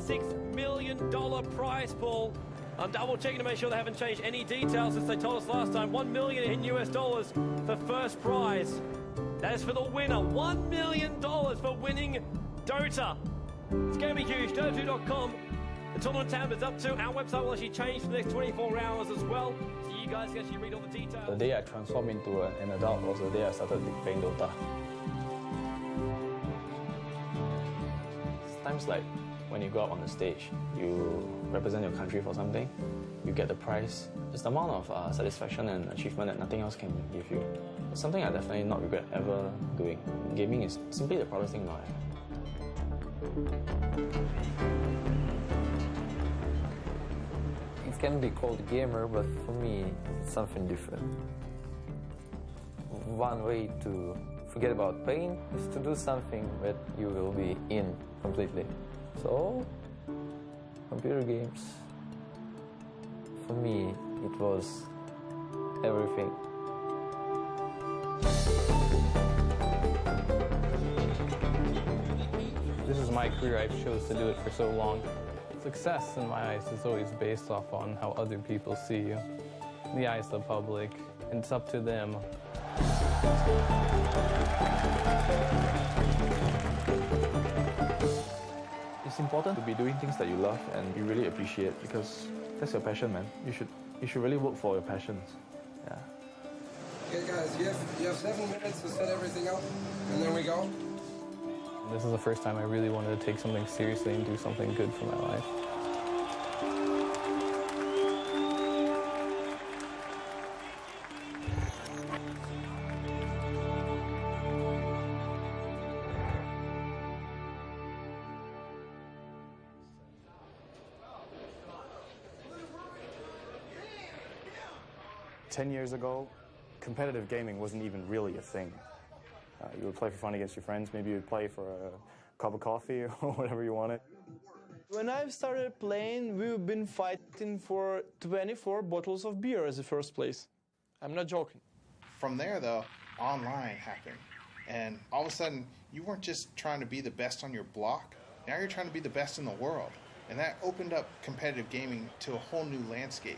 $6 million prize pool. I'm double checking to make sure they haven't changed any details since they told us last time. $1 million in US dollars for first prize. That is for the winner. $1 million for winning Dota. It's going to be huge. Dota2.com. The tournament tab is up to. Our website will actually change for the next 24 hours as well. So you guys can actually read all the details. The day I transformed into an adult was the day I started playing Dota. Times like when you go out on the stage, you represent your country for something, you get the prize. It's the amount of satisfaction and achievement that nothing else can give you. It's something I definitely not regret ever doing. Gaming is simply the proudest thing now. It can be called a gamer, but for me, it's something different. One way to forget about pain is to do something that you will be in completely. So, computer games, for me, it was everything. This is my career. I've chose to do it for so long. Success, in my eyes, is always based off on how other people see you. The eyes of the public, and it's up to them. It's important to be doing things that you love and you really appreciate, because that's your passion, man. You should really work for your passions. Yeah. Okay, guys, you have 7 minutes to set everything up, and then we go. This is the first time I really wanted to take something seriously and do something good for my life. Ten years ago, competitive gaming wasn't even really a thing. You would play for fun against your friends. Maybe you would play for a cup of coffee or whatever you wanted. When I started playing, we've been fighting for 24 bottles of beer as the first place. I'm not joking. From there, though, online happened. And all of a sudden, you weren't just trying to be the best on your block. Now you're trying to be the best in the world. And that opened up competitive gaming to a whole new landscape.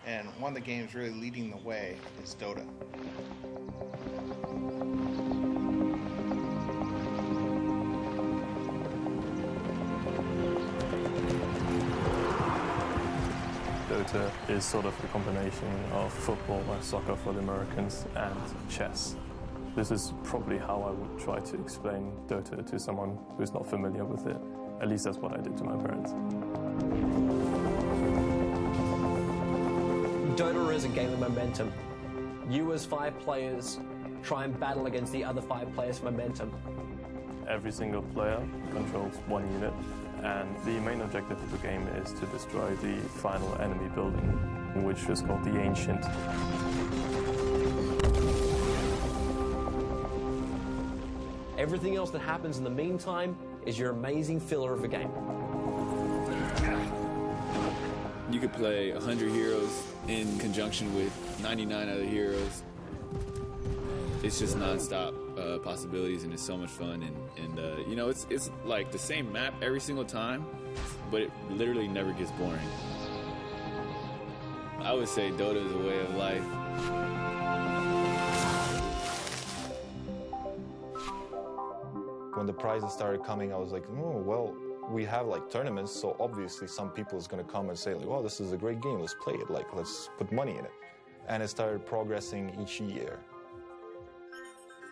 And one of the games really leading the way is Dota. Dota is sort of a combination of football and soccer for the Americans and chess. This is probably how I would try to explain Dota to someone who's not familiar with it. At least that's what I did to my parents. Dota is a game of momentum. You as 5 players try and battle against the other 5 players for momentum. Every single player controls one unit, and the main objective of the game is to destroy the final enemy building, which is called the Ancient. Everything else that happens in the meantime is your amazing filler of the game. You could play 100 heroes in conjunction with 99 other heroes. It's just non-stop possibilities, and it's so much fun. And you know, it's like the same map every single time, but it literally never gets boring. I would say Dota is a way of life. When the prizes started coming, I was like, oh, well, we have like tournaments, so obviously some people is going to come and say, like, well, this is a great game, let's play it, like, let's put money in it. And it started progressing each year.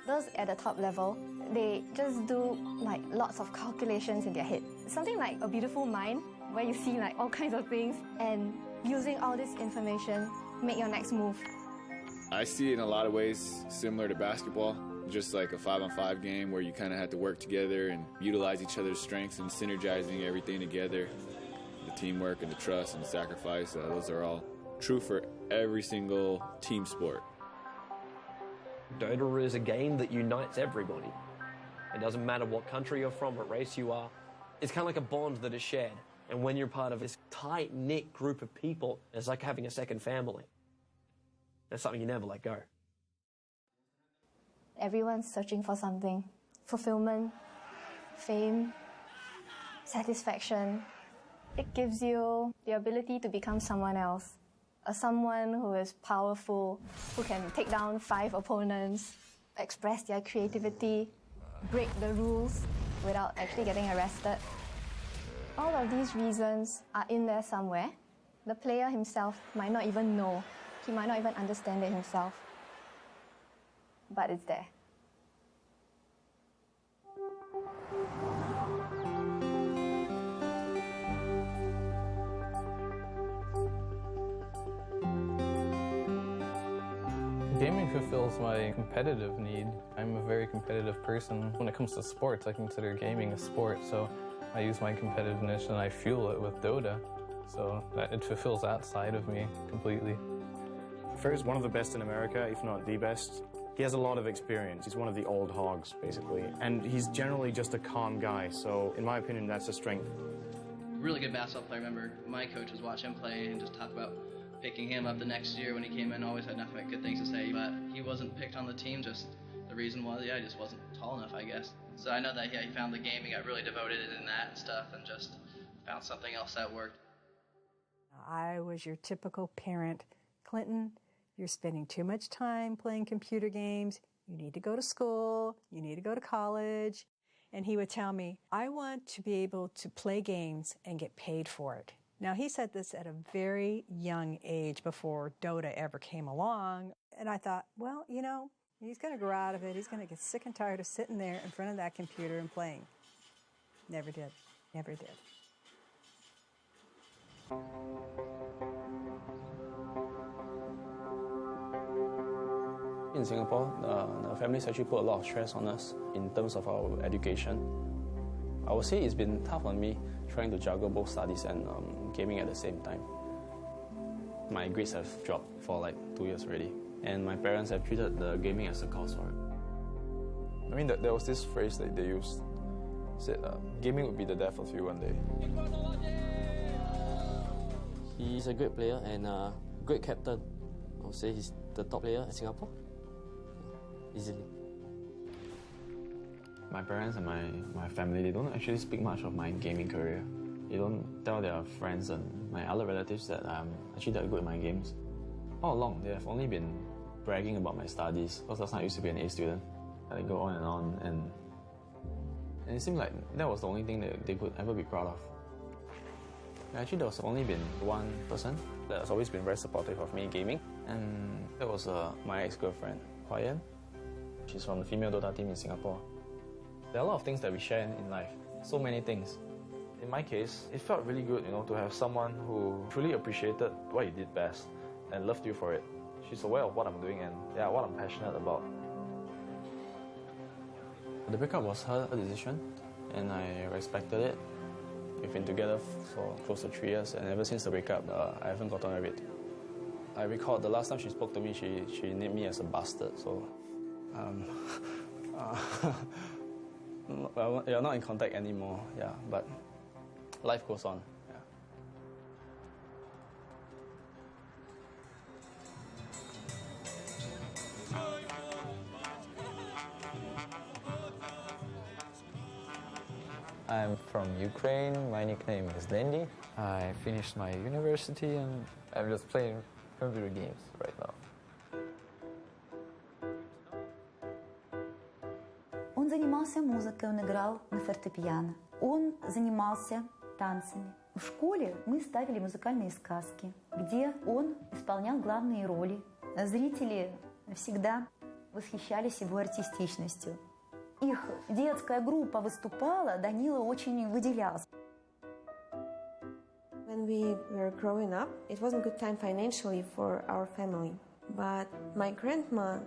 Those at the top level, they just do like lots of calculations in their head. Something like a beautiful mind, where you see like all kinds of things, and using all this information, make your next move. I see it in a lot of ways similar to basketball. Just like a 5-on-5 game where you kind of have to work together and utilize each other's strengths and synergizing everything together. The teamwork and the trust and the sacrifice, those are all true for every single team sport. Dota is a game that unites everybody. It doesn't matter what country you're from, what race you are. It's kind of like a bond that is shared. And when you're part of this tight-knit group of people, it's like having a second family. That's something you never let go. Everyone's searching for something. Fulfillment, fame, satisfaction. It gives you the ability to become someone else. Someone who is powerful, who can take down 5 opponents, express their creativity, break the rules without actually getting arrested. All of these reasons are in there somewhere. The player himself might not even know. He might not even understand it himself. But it's there. Gaming fulfills my competitive need. I'm a very competitive person. When it comes to sports, I consider gaming a sport, so I use my competitiveness and I fuel it with Dota. So it fulfills that side of me completely. Fer's one of the best in America, if not the best. He has a lot of experience. He's one of the old hogs, basically. And he's generally just a calm guy, so in my opinion, that's a strength. Really good basketball player. I remember my coach was watching him play and just talk about picking him up the next year when he came in. Always had nothing but good things to say, but he wasn't picked on the team. Just the reason was, he just wasn't tall enough, I guess. So I know that, he found the game, he got really devoted in that and stuff, and just found something else that worked. I was your typical parent. Clinton, you're spending too much time playing computer games. You need to go to school. You need to go to college. And he would tell me, I want to be able to play games and get paid for it. Now, he said this at a very young age before Dota ever came along. And I thought, well, you know, he's going to grow out of it. He's going to get sick and tired of sitting there in front of that computer and playing. Never did. Never did. In Singapore, the families actually put a lot of stress on us in terms of our education. I would say it's been tough on me trying to juggle both studies and gaming at the same time. My grades have dropped for like 2 years already, and my parents have treated the gaming as a cause for it. I mean, there was this phrase that they used, said, gaming would be the death of you one day. He's a great player and a great captain. I would say he's the top player in Singapore, easily. My parents and my family, they don't actually speak much of my gaming career. They don't tell their friends and my other relatives that I'm actually that good at my games. All along, they have only been bragging about my studies, because last time I used to be an A student. I go on, and it seemed like that was the only thing that they could ever be proud of. Actually, there was only been one person that has always been very supportive of me gaming, and that was my ex-girlfriend, Hua Yan. She's from the female Dota team in Singapore. There are a lot of things that we share in life, so many things. In my case, it felt really good, to have someone who truly appreciated what you did best and loved you for it. She's aware of what I'm doing and what I'm passionate about. The breakup was her decision, and I respected it. We've been together for close to 3 years, and ever since the breakup, I haven't gotten over it. I recall the last time she spoke to me, she named me as a bastard, so... well, you're not in contact anymore, but life goes on. I'm from Ukraine. My nickname is Dendi. I finished my university and I'm just playing computer games right now. Он занимался музыкой, он играл на фортепиано. Он занимался танцами. В школе мы ставили музыкальные сказки, где он исполнял главные роли. Зрители всегда восхищались его артистичностью. Их детская группа выступала, Данила очень выделялся. When we were growing up, it wasn't a good time financially for our family. But my grandma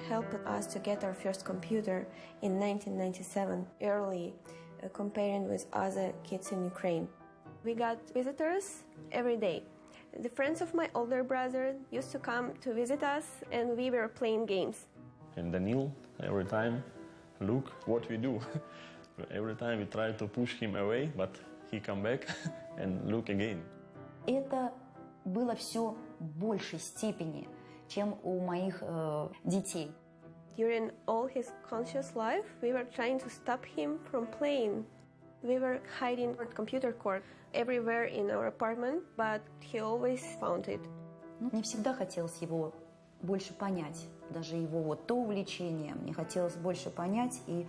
helped us to get our first computer in 1997, early, comparing with other kids in Ukraine. We got visitors every day. The friends of my older brother used to come to visit us, and we were playing games. And Daniil, every time, look what we do. Every time we try to push him away, but he come back and look again. Это было все в большей степени, чем у моих детей. During all his conscious life, we were trying to stop him from playing. We were hiding our computer cord everywhere in our apartment, but he always found it. Мне всегда хотелось его больше понять, даже его вот то увлечение, мне хотелось больше понять, и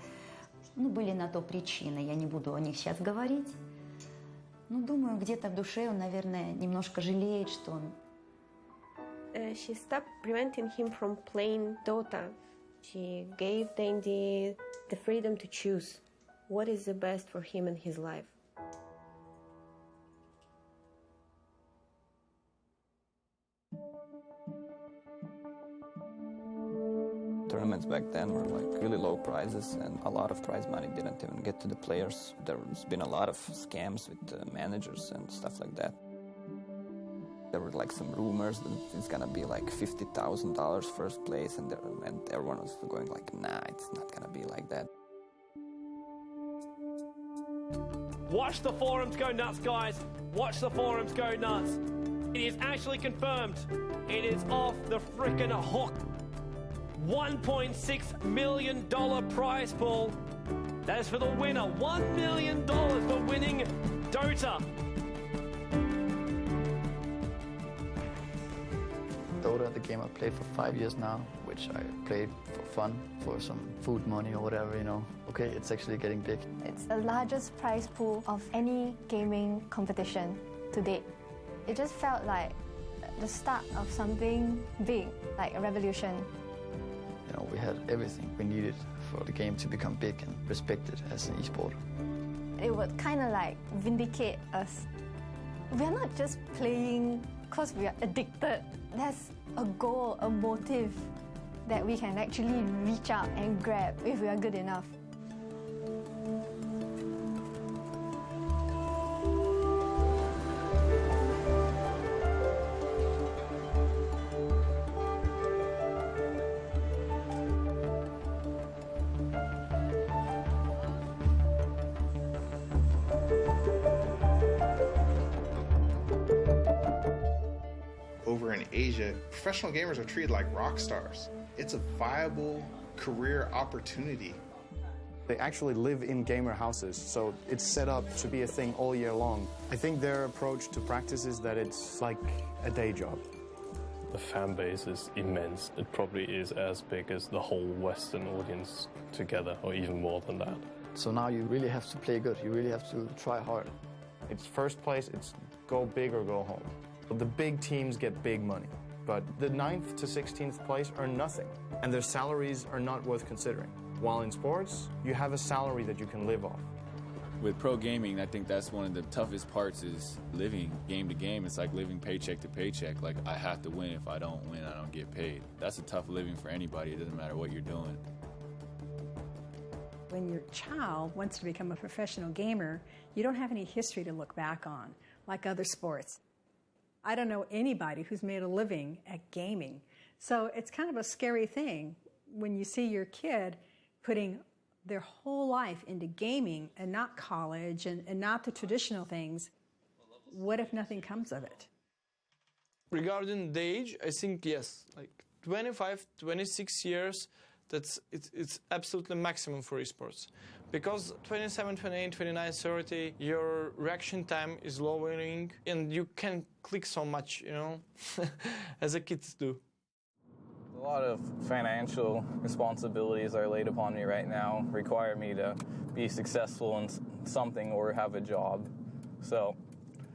были на то причины, я не буду о них сейчас говорить. Думаю, где-то в душе он, наверное, немножко жалеет, что он... She stopped preventing him from playing Dota. She gave Dandy the freedom to choose what is the best for him in his life. Tournaments back then were like really low prizes, and a lot of prize money didn't even get to the players. There's been a lot of scams with managers and stuff like that. There were like some rumors that it's gonna be like $50,000 first place, and everyone was going like, nah, it's not gonna be like that. Watch the forums go nuts, guys. Watch the forums go nuts. It is actually confirmed. It is off the frickin' hook. $1.6 million prize pool. That is for the winner. $1 million for winning Dota. Dota, the game I played for 5 years now, which I played for fun, for some food money or whatever, Okay, it's actually getting big. It's the largest prize pool of any gaming competition to date. It just felt like the start of something big, like a revolution. We had everything we needed for the game to become big and respected as an esport. It would kind of like vindicate us. We're not just playing because we are addicted. There's a goal, a motive that we can actually reach out and grab if we are good enough. Over in Asia, professional gamers are treated like rock stars. It's a viable career opportunity. They actually live in gamer houses, so it's set up to be a thing all year long. I think their approach to practice is that it's like a day job. The fan base is immense. It probably is as big as the whole Western audience together, or even more than that. So now you really have to play good. You really have to try hard. It's first place, it's go big or go home. The big teams get big money, but the 9th to 16th place are nothing, and their salaries are not worth considering. While in sports, you have a salary that you can live off. With pro gaming, I think that's one of the toughest parts is living game to game. It's like living paycheck to paycheck. Like, I have to win. If I don't win, I don't get paid. That's a tough living for anybody. It doesn't matter what you're doing. When your child wants to become a professional gamer, you don't have any history to look back on, like other sports. I don't know anybody who's made a living at gaming. So it's kind of a scary thing when you see your kid putting their whole life into gaming and not college and not the traditional things. What if nothing comes of it? Regarding the age, I think yes, like 25, 26 years, it's absolutely maximum for esports. Because 27, 28, 29, 30, your reaction time is lowering and you can click so much, as the kids do. A lot of financial responsibilities are laid upon me right now, require me to be successful in something or have a job. So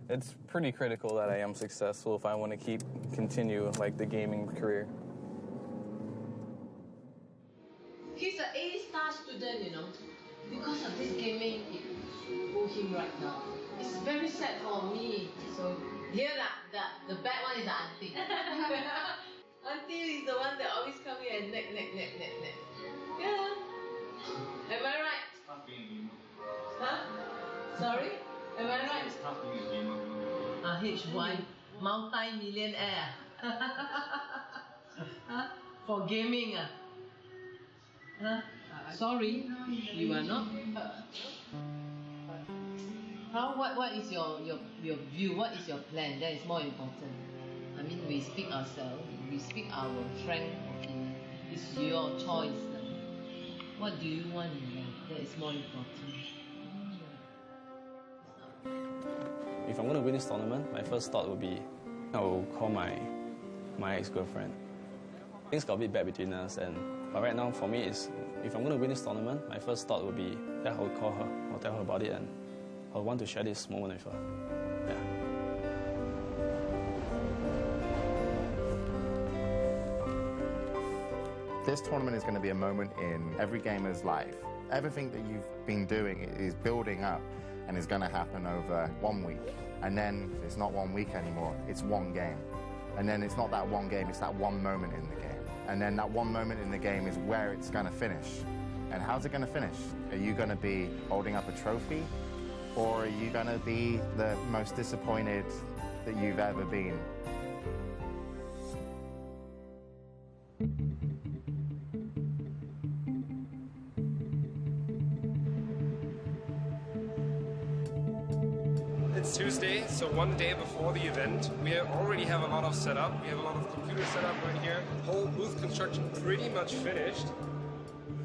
it's pretty critical that I am successful if I want to continue like the gaming career. He's an A-star student, Because of this gaming, it pull him right now. It's very sad for me. So here, the bad one is the auntie. Auntie is the one that always come here and neck. Yeah. Am I right? Huh? Sorry? Am I right? H1, multi-millionaire. Huh? For gaming. Huh? Sorry, you are not. What is your view? What is your plan? That is more important. I mean, we speak ourselves. We speak our frank opinion. It's your choice. What do you want in life? That is more important. If I'm going to win this tournament, my first thought would be I will call my ex-girlfriend. Things got a bit bad between us, but right now for me is if I'm going to win this tournament, my first thought would be that I will call her, I'll tell her about it, and I'll want to share this moment with her. Yeah. This tournament is going to be a moment in every gamer's life. Everything that you've been doing is building up and is going to happen over 1 week. And then it's not 1 week anymore, it's one game. And then it's not that one game, it's that one moment in the game. And then that one moment in the game is where it's going to finish. And how's it going to finish? Are you going to be holding up a trophy? Or are you going to be the most disappointed that you've ever been? It's Tuesday, so one day before the event. We already have a lot of setup. We have a lot of computer setup right here. Whole booth construction pretty much finished.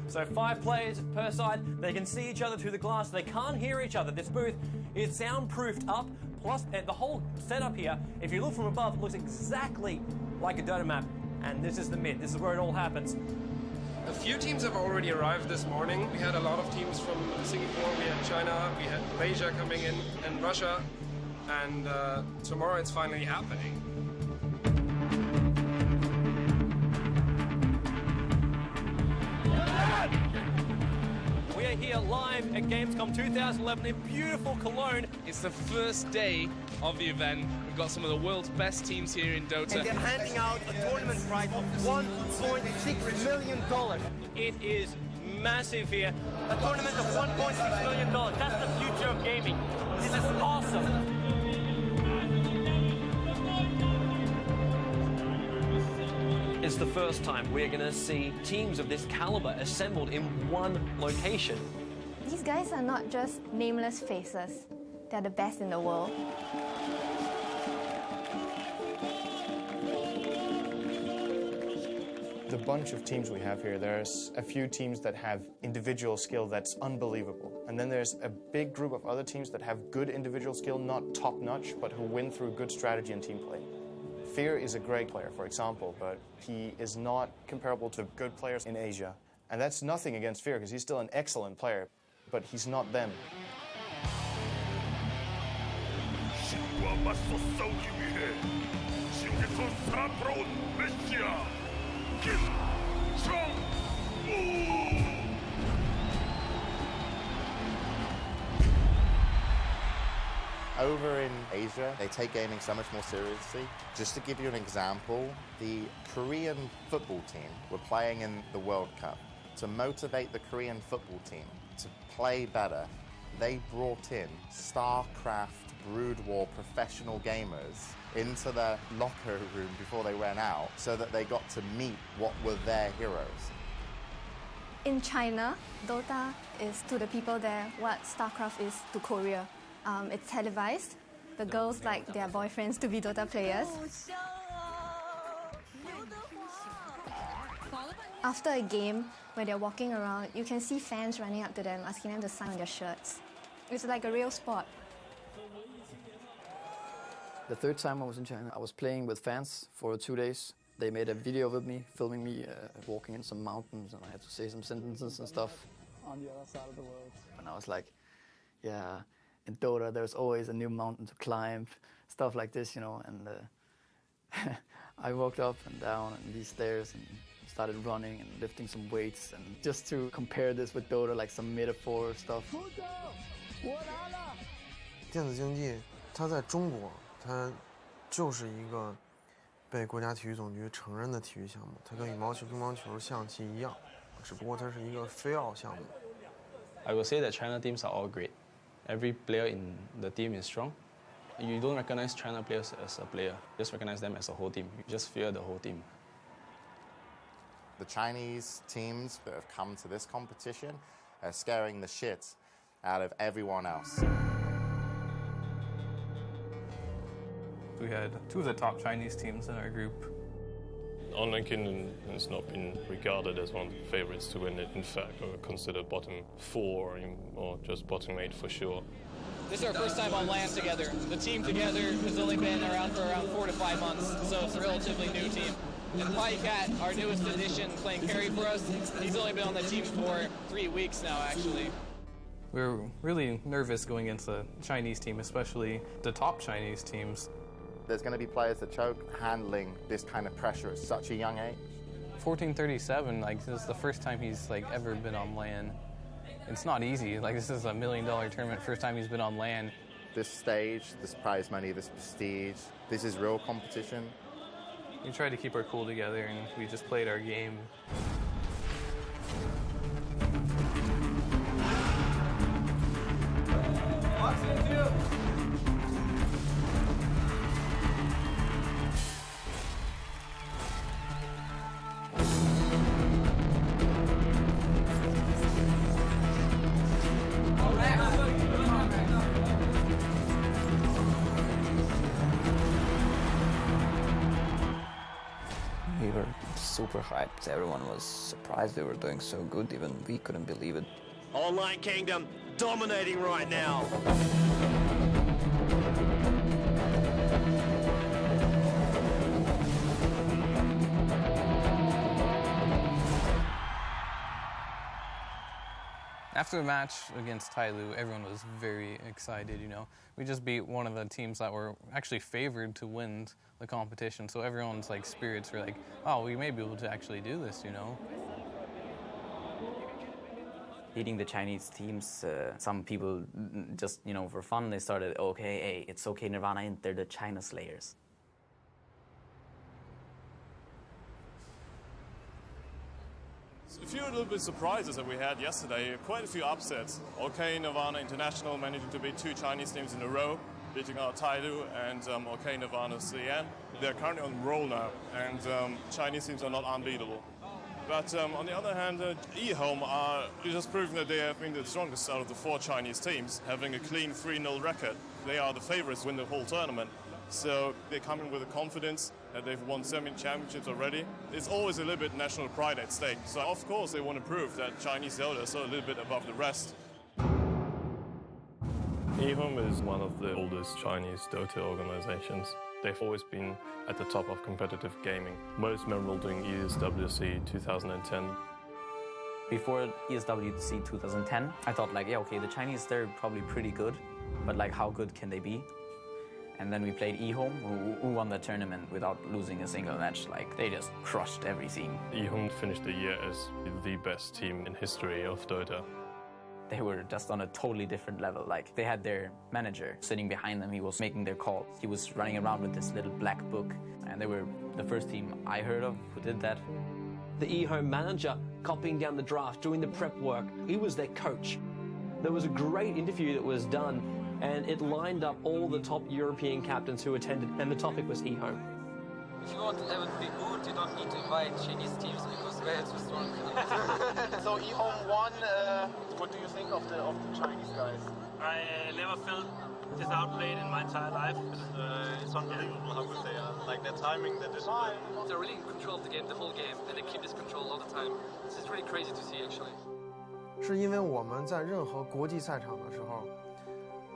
So 5 players per side. They can see each other through the glass. They can't hear each other. This booth is soundproofed up. Plus, the whole setup here, if you look from above, looks exactly like a Dota map. And this is the mid. This is where it all happens. A few teams have already arrived this morning. We had a lot of teams from Singapore, we had China, we had Malaysia coming in, and Russia. And tomorrow it's finally happening. We are here live at Gamescom 2011 in beautiful Cologne. It's the first day of the event. We've got some of the world's best teams here in Dota. And they're handing out a tournament prize of $1.6 million. It is massive here. A tournament of $1.6 million. That's the future of gaming. This is awesome. It's the first time we're going to see teams of this caliber assembled in one location. These guys are not just nameless faces. They're the best in the world. The bunch of teams we have here, there's a few teams that have individual skill that's unbelievable. And then there's a big group of other teams that have good individual skill, not top-notch, but who win through good strategy and team play. Fear is a great player, for example, but he is not comparable to good players in Asia. And that's nothing against Fear, because he's still an excellent player, but he's not them. Over in Asia, they take gaming so much more seriously. Just to give you an example, the Korean football team were playing in the World Cup. To motivate the Korean football team to play better, they brought in StarCraft Brood War professional gamers into their locker room before they went out so that they got to meet what were their heroes. In China, Dota is to the people there what StarCraft is to Korea. It's televised. The girls like their boyfriends to be Dota players. After a game, when they're walking around, you can see fans running up to them, asking them to sign on their shirts. It's like a real sport. The third time I was in China, I was playing with fans for 2 days. They made a video with me, filming me walking in some mountains, and I had to say some sentences and stuff. On the other side of the world. And I was like, yeah, in Dota there's always a new mountain to climb, stuff like this, you know. And I walked up and down and these stairs and started running and lifting some weights, and just to compare this with Dota, like some metaphor stuff. 电子竞技，它在中国，它就是一个被国家体育总局承认的体育项目，它跟羽毛球、乒乓球、象棋一样，只不过它是一个非奥项目。I will say that China teams are all great. Every player in the team is strong. You don't recognize China players as a player. You just recognize them as a whole team. You just fear the whole team. The Chinese teams that have come to this competition are scaring the shit out of everyone else. We had 2 of the top Chinese teams in our group. Online Kingdom has not been regarded as one of the favorites to win it. In fact, or considered bottom 4 or just bottom 8 for sure. This is our first time on LAN together. The team together has only been around for around 4 to 5 months, so it's a relatively new team. And PieCat, our newest addition, playing carry for us, he's only been on the team for 3 weeks now, actually. We were really nervous going against the Chinese team, especially the top Chinese teams. There's going to be players that choke handling this kind of pressure at such a young age. 1437, like, this is the first time he's like ever been on LAN. It's not easy. Like, this is $1 million tournament, first time he's been on LAN. This stage, this prize money, this prestige, this is real competition. We tried to keep our cool together and we just played our game. We were super hyped. Everyone was surprised they were doing so good. Even we couldn't believe it. Online Kingdom dominating right now. After the match against Tyloo, everyone was very excited, you know. We just beat one of the teams that were actually favored to win the competition, so everyone's like spirits were like, oh, we may be able to actually do this, you know. Beating the Chinese teams, some people just, you know, for fun, they started, okay, hey, it's okay, Nirvana, and they're the China Slayers. A few little bit surprises that we had yesterday, quite a few upsets. OK Nirvana International managing to beat 2 Chinese teams in a row, beating out Tyloo and OK Nirvana CN. They're currently on roll now, and Chinese teams are not unbeatable. But on the other hand, eHome are just proving that they have been the strongest out of the 4 Chinese teams, having a clean 3-0 record. They are the favorites to win the whole tournament. So they come in with a confidence that they've won 7 championships already. It's always a little bit national pride at stake. So of course they want to prove that Chinese Dota is a little bit above the rest. eHome is one of the oldest Chinese Dota organizations. They've always been at the top of competitive gaming, most memorable during ESWC 2010. Before ESWC 2010, I thought like, yeah, okay, the Chinese, they're probably pretty good, but like how good can they be? And then we played eHome, who won the tournament without losing a single match. Like, they just crushed everything. eHome finished the year as the best team in history of Dota. They were just on a totally different level. Like, they had their manager sitting behind them. He was making their calls. He was running around with this little black book. And they were the first team I heard of who did that. The eHome manager copying down the draft, doing the prep work. He was their coach. There was a great interview that was done, and it lined up all the top European captains who attended, and the topic was eHome. If you want to have it be good, you don't need to invite Chinese teams because they're too strong. So eHome won. What do you think of the Chinese guys? I never felt this outplayed in my entire life. It's unbelievable how good they are. Like their timing, their discipline. They're really in control of the game the whole game, and they keep this control all the time. This is really crazy to see, actually. 是因为我们在任何国际赛场的时候，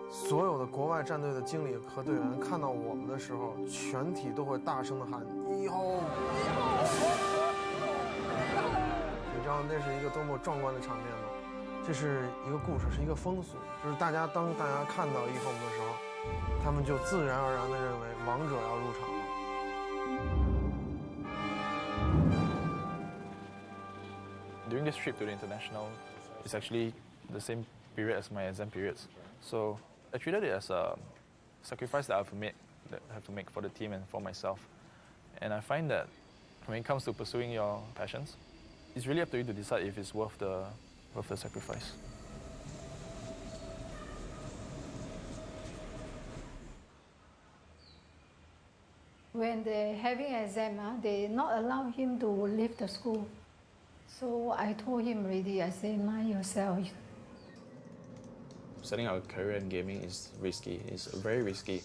所有的国外战队的经理和队员看到我们的时候，全体都会大声的喊eHome。你知道那是一个多么壮观的场面吗？这是一个故事，是一个风俗，就是当大家看到eHome的时候，他们就自然而然的认为王者要入场了。During this trip to the international, it's actually the same period as my exam periods. So I treated it as a sacrifice that I have to make for the team and for myself. And I find that when it comes to pursuing your passions, it's really up to you to decide if it's worth the sacrifice. When they're having an exam, they not allow him to leave the school. So I told him already, I said, mind yourself. Setting out a career in gaming is risky. It's very risky.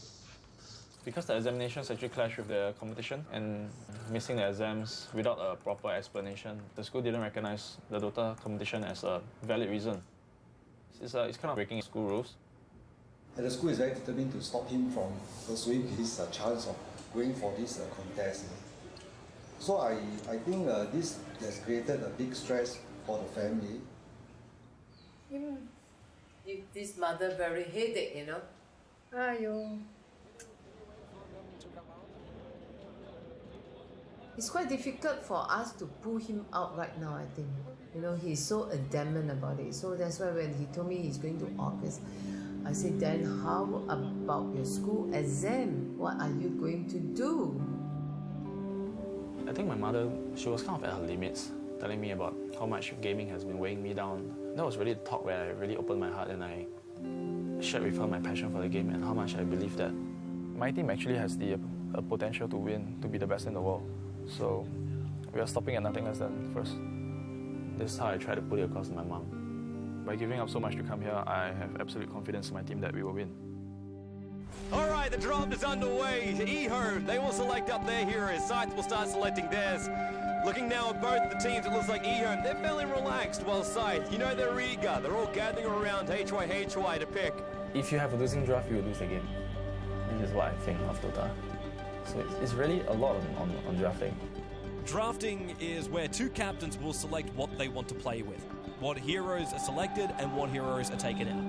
Because the examinations actually clash with the competition, and missing the exams without a proper explanation, the school didn't recognize the Dota competition as a valid reason. It's kind of breaking school rules. And the school is very determined to stop him from pursuing his chance of going for this contest. So I think this has created a big stress for the family. Give this mother very headache, you know. Aiyo. It's quite difficult for us to pull him out right now, I think. You know, he's so adamant about it. So that's why when he told me he's going to August, I said, then how about your school exam? What are you going to do? I think my mother, she was kind of at her limits, telling me about how much gaming has been weighing me down. That was really the talk where I really opened my heart and I shared with her my passion for the game and how much I believe that my team actually has the potential to win, to be the best in the world. So we are stopping at nothing less than first. This is how I try to put it across to my mom. By giving up so much to come here, I have absolute confidence in my team that we will win. All right, the draft is underway. eHome, they will select up their heroes. Scythe will start selecting theirs. Looking now at both the teams, it looks like eHome, they're fairly relaxed, while Scythe, you know they're eager. They're all gathering around HY to pick. If you have a losing draft, you will lose the game. This is what I think of Dota. So it's really a lot on drafting. Drafting is where two captains will select what they want to play with, what heroes are selected and what heroes are taken out.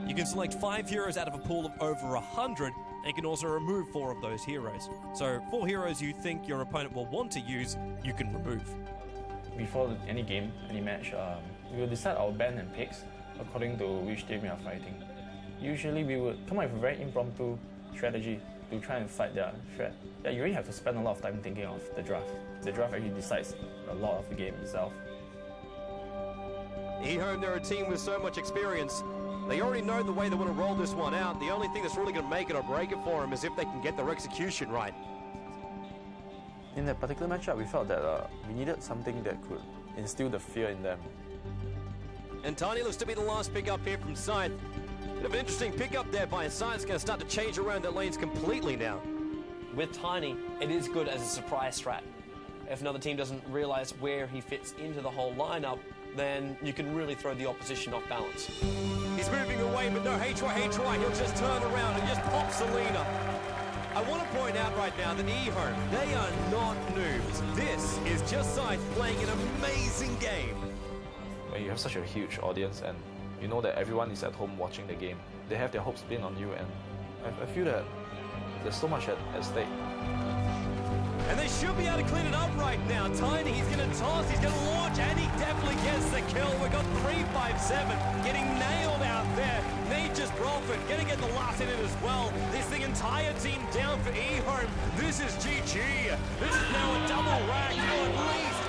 You can select 5 heroes out of a pool of over 100, and you can also remove 4 of those heroes. So 4 heroes you think your opponent will want to use, you can remove. Before any game, any match, we will decide our ban and picks according to which team we are fighting. Usually we would come up with a very impromptu strategy to try and fight their threat. Yeah, you really have to spend a lot of time thinking of the draft. The draft actually decides a lot of the game itself. eHome, they're a team with so much experience. They already know the way they want to roll this one out. The only thing that's really going to make it or break it for them is if they can get their execution right. In that particular matchup, we felt that we needed something that could instill the fear in them. And Tiny looks to be the last pick up here from Scythe. Bit of an interesting pickup there by Scythe's going to start to change around their lanes completely now. With Tiny, it is good as a surprise strat. If another team doesn't realize where he fits into the whole lineup, then you can really throw the opposition off balance. He's moving away, but no, HY, he'll just turn around and just pop Selena. I want to point out right now that eHome, they are not noobs. This is just Scythe playing an amazing game. When you have such a huge audience and you know that everyone is at home watching the game, they have their hopes pinned on you, and I feel that there's so much at stake. And they should be able to clean it up right now. Tiny, he's going to toss, he's going to launch, and he definitely gets the kill. We've got 3-5-7 getting nailed out there. Nature's Prophet going to get the last hit in as well. This the entire team down for eHome. This is GG. This is now a double rack, or at least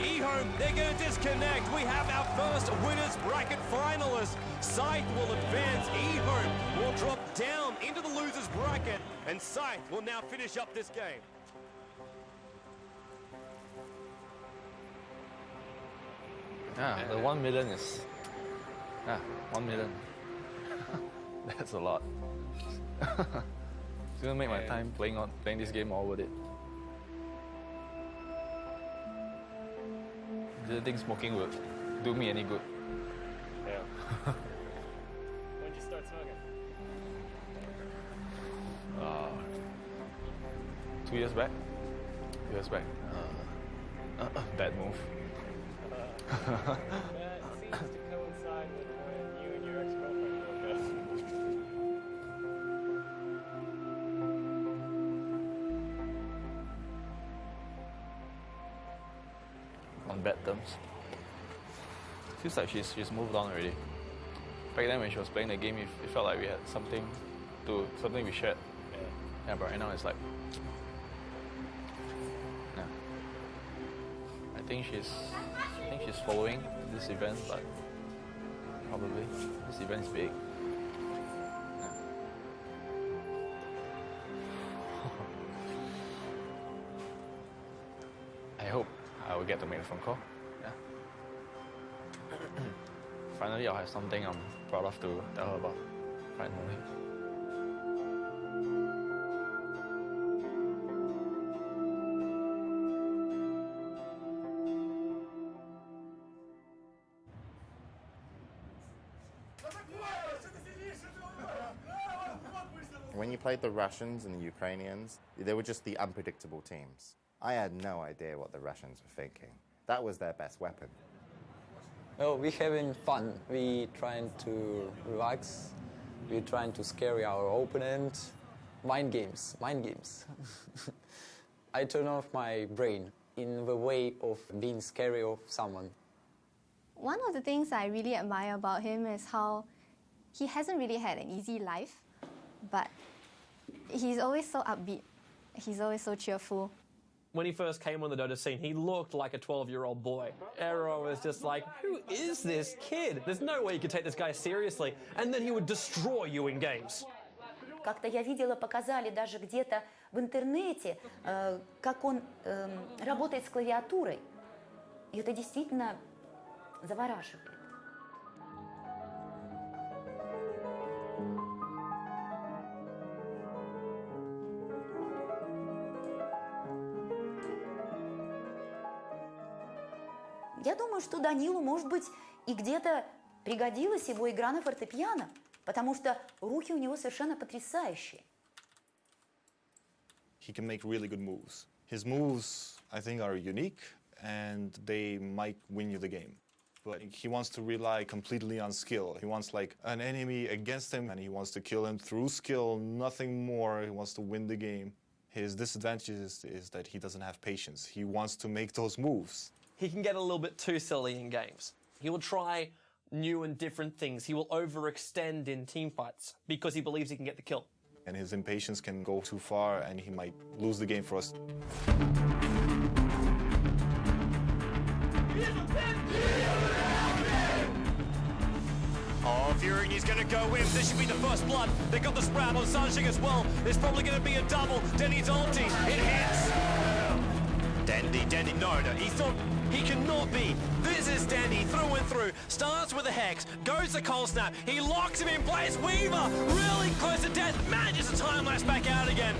eHome, they're going to disconnect. We have our first winners bracket finalists. Scythe will advance, eHome will drop down into the losers bracket, and Scythe will now finish up this game. Yeah, the 1 million is... 1 million. That's a lot. It's gonna make my time playing this game all worth it. Didn't think smoking would do me any good. Yeah. When did you start smoking? 2 years back. 2 years back. Bad move. That seems to coincide with when you and your ex-girlfriend broke up. On bad terms. Feels like she's moved on already. Back then when she was playing the game, it felt like we had something we shared. Yeah, but right now it's like, yeah. I think she's following this event, but probably this event's big. Yeah. I hope I will get to make a phone call. Yeah. Finally, I'll have something I'm proud of to tell her about. Finally. When you played the Russians and the Ukrainians, they were just the unpredictable teams. I had no idea what the Russians were thinking. That was their best weapon. Oh, we having fun. We trying to relax. We trying to scare our opponent. Mind games. I turn off my brain in the way of being scary of someone. One of the things I really admire about him is how he hasn't really had an easy life, but he's always so upbeat. He's always so cheerful. When he first came on the Dota scene, he looked like a 12-year-old boy. Aero was just like, who is this kid? There's no way you could take this guy seriously. And then he would destroy you in games. Как-то я видела, показали даже где-то в интернете, как он работает с клавиатурой. И это действительно завораживает. Я думаю, что Данилу, может быть, и где-то пригодилась его игра на фортепиано, потому что руки у него совершенно потрясающие. He can make really good moves. His moves, I think, are unique, and they might win you the game. But he wants to rely completely on skill. He wants like an enemy against him, and he wants to kill him through skill, nothing more. He wants to win the game. His disadvantage is that he doesn't have patience. He wants to make those moves. He can get a little bit too silly in games. He will try new and different things. He will overextend in team fights because he believes he can get the kill. And his impatience can go too far, and he might lose the game for us. Oh, Fury, he's going to go in. This should be the first blood. They got the sprout on Sanshing as well. There's probably going to be a double. Dendy's ulti. It hits. Dendy, no, he cannot be. This is Dendy through and through. Starts with a Hex, goes to Cold Snap. He locks him in place. Weaver, really close to death, manages to time-lapse back out again.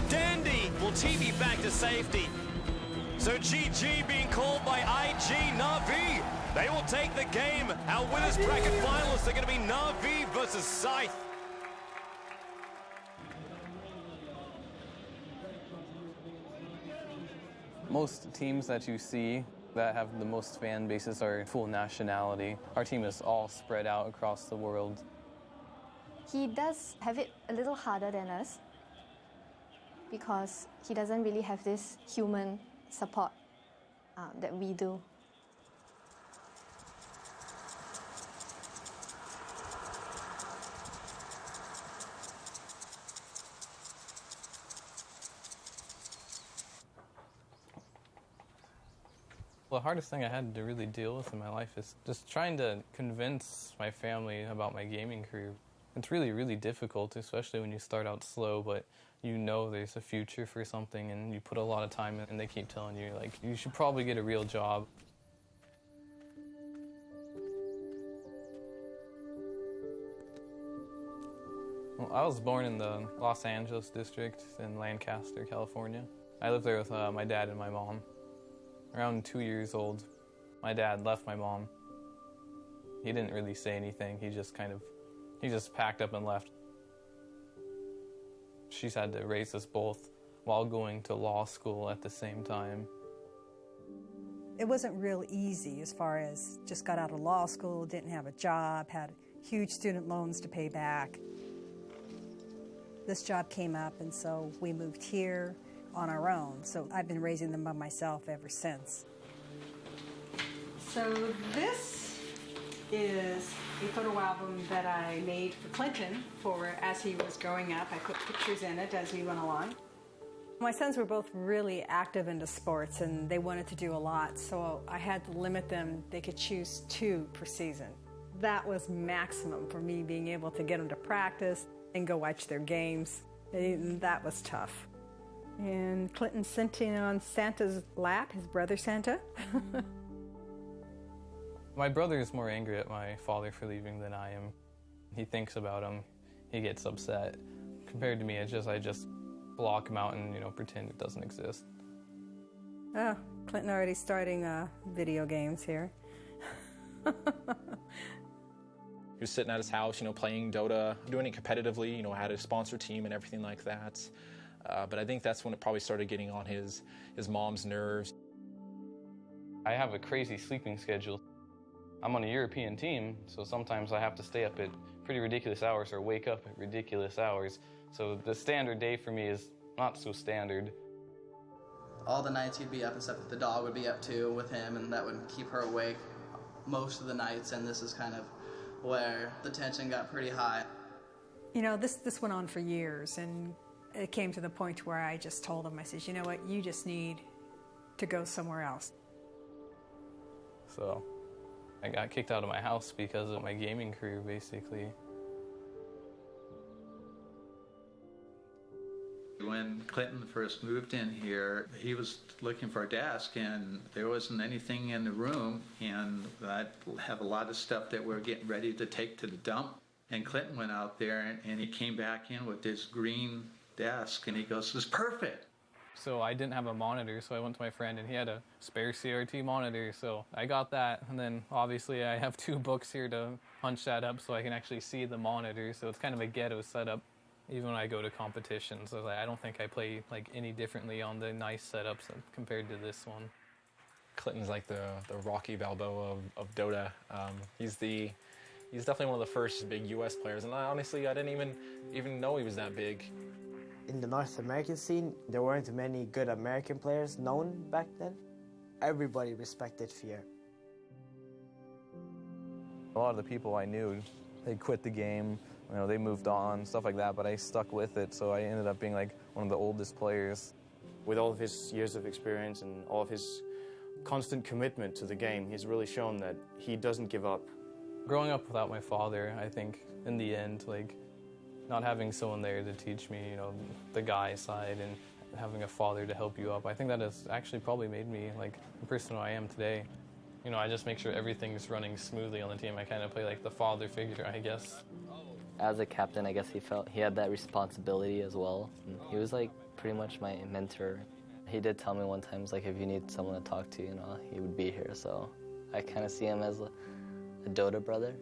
Dendy will TV back to safety. So GG being called by IG Na'Vi. They will take the game. Our winners bracket finalists are going to be Na'Vi versus Scythe. Most teams that you see that have the most fan bases are full nationality. Our team is all spread out across the world. He does have it a little harder than us because he doesn't really have this human support that we do. The hardest thing I had to really deal with in my life is just trying to convince my family about my gaming career. It's really, really difficult, especially when you start out slow, but you know there's a future for something and you put a lot of time in and they keep telling you, like, you should probably get a real job. Well, I was born in the Los Angeles district in Lancaster, California. I lived there with my dad and my mom. Around 2 years old, my dad left my mom. He didn't really say anything. He just packed up and left. She's had to raise us both while going to law school at the same time. It wasn't real easy as far as just got out of law school, didn't have a job, had huge student loans to pay back. This job came up, and so we moved here on our own. So I've been raising them by myself ever since. So this is a photo album that I made for Clinton for as he was growing up. I put pictures in it as we went along. My sons were both really active into sports and they wanted to do a lot, so I had to limit them. They could choose 2 per season. That was maximum for me, being able to get them to practice and go watch their games. And that was tough. And Clinton sitting on Santa's lap, his brother Santa. My brother is more angry at my father for leaving than I am. He thinks about him, he gets upset. Compared to me, I just block him out and, pretend it doesn't exist. Oh, Clinton already starting video games here. was sitting at his house, playing Dota, doing it competitively, had a sponsor team and everything like that. But I think that's when it probably started getting on his mom's nerves. I have a crazy sleeping schedule. I'm on a European team, so sometimes I have to stay up at pretty ridiculous hours or wake up at ridiculous hours. So the standard day for me is not so standard. All the nights he'd be up and stuff, the dog would be up too with him, and that would keep her awake most of the nights, and this is kind of where the tension got pretty high. This went on for years, and it came to the point where I just told him, I said, you know what, you just need to go somewhere else. So I got kicked out of my house because of my gaming career, basically. When Clinton first moved in here, he was looking for a desk, and there wasn't anything in the room, and I have a lot of stuff that we're getting ready to take to the dump. And Clinton went out there, and he came back in with this green desk, and he goes, "This is perfect." So I didn't have a monitor, so I went to my friend, and he had a spare CRT monitor, so I got that. And then obviously I have 2 books here to punch that up so I can actually see the monitor, so it's kind of a ghetto setup. Even when I go to competitions, I don't think I play any differently on the nice setups compared to this one. Clinton's like the Rocky Balboa of Dota. He's definitely one of the first big U.S. players, and I didn't even know he was that big. In the North American scene, there weren't many good American players known back then. Everybody respected Fier. A lot of the people I knew, they quit the game, they moved on, stuff like that, but I stuck with it, so I ended up being one of the oldest players. With all of his years of experience and all of his constant commitment to the game, he's really shown that he doesn't give up. Growing up without my father, I think, in the end, not having someone there to teach me, the guy side and having a father to help you up, I think that has actually probably made me, the person who I am today. I just make sure everything's running smoothly on the team. I kind of play the father figure, I guess. As a captain, I guess he felt he had that responsibility as well. And he was pretty much my mentor. He did tell me one time, if you need someone to talk to, he would be here. So I kind of see him as a Dota brother.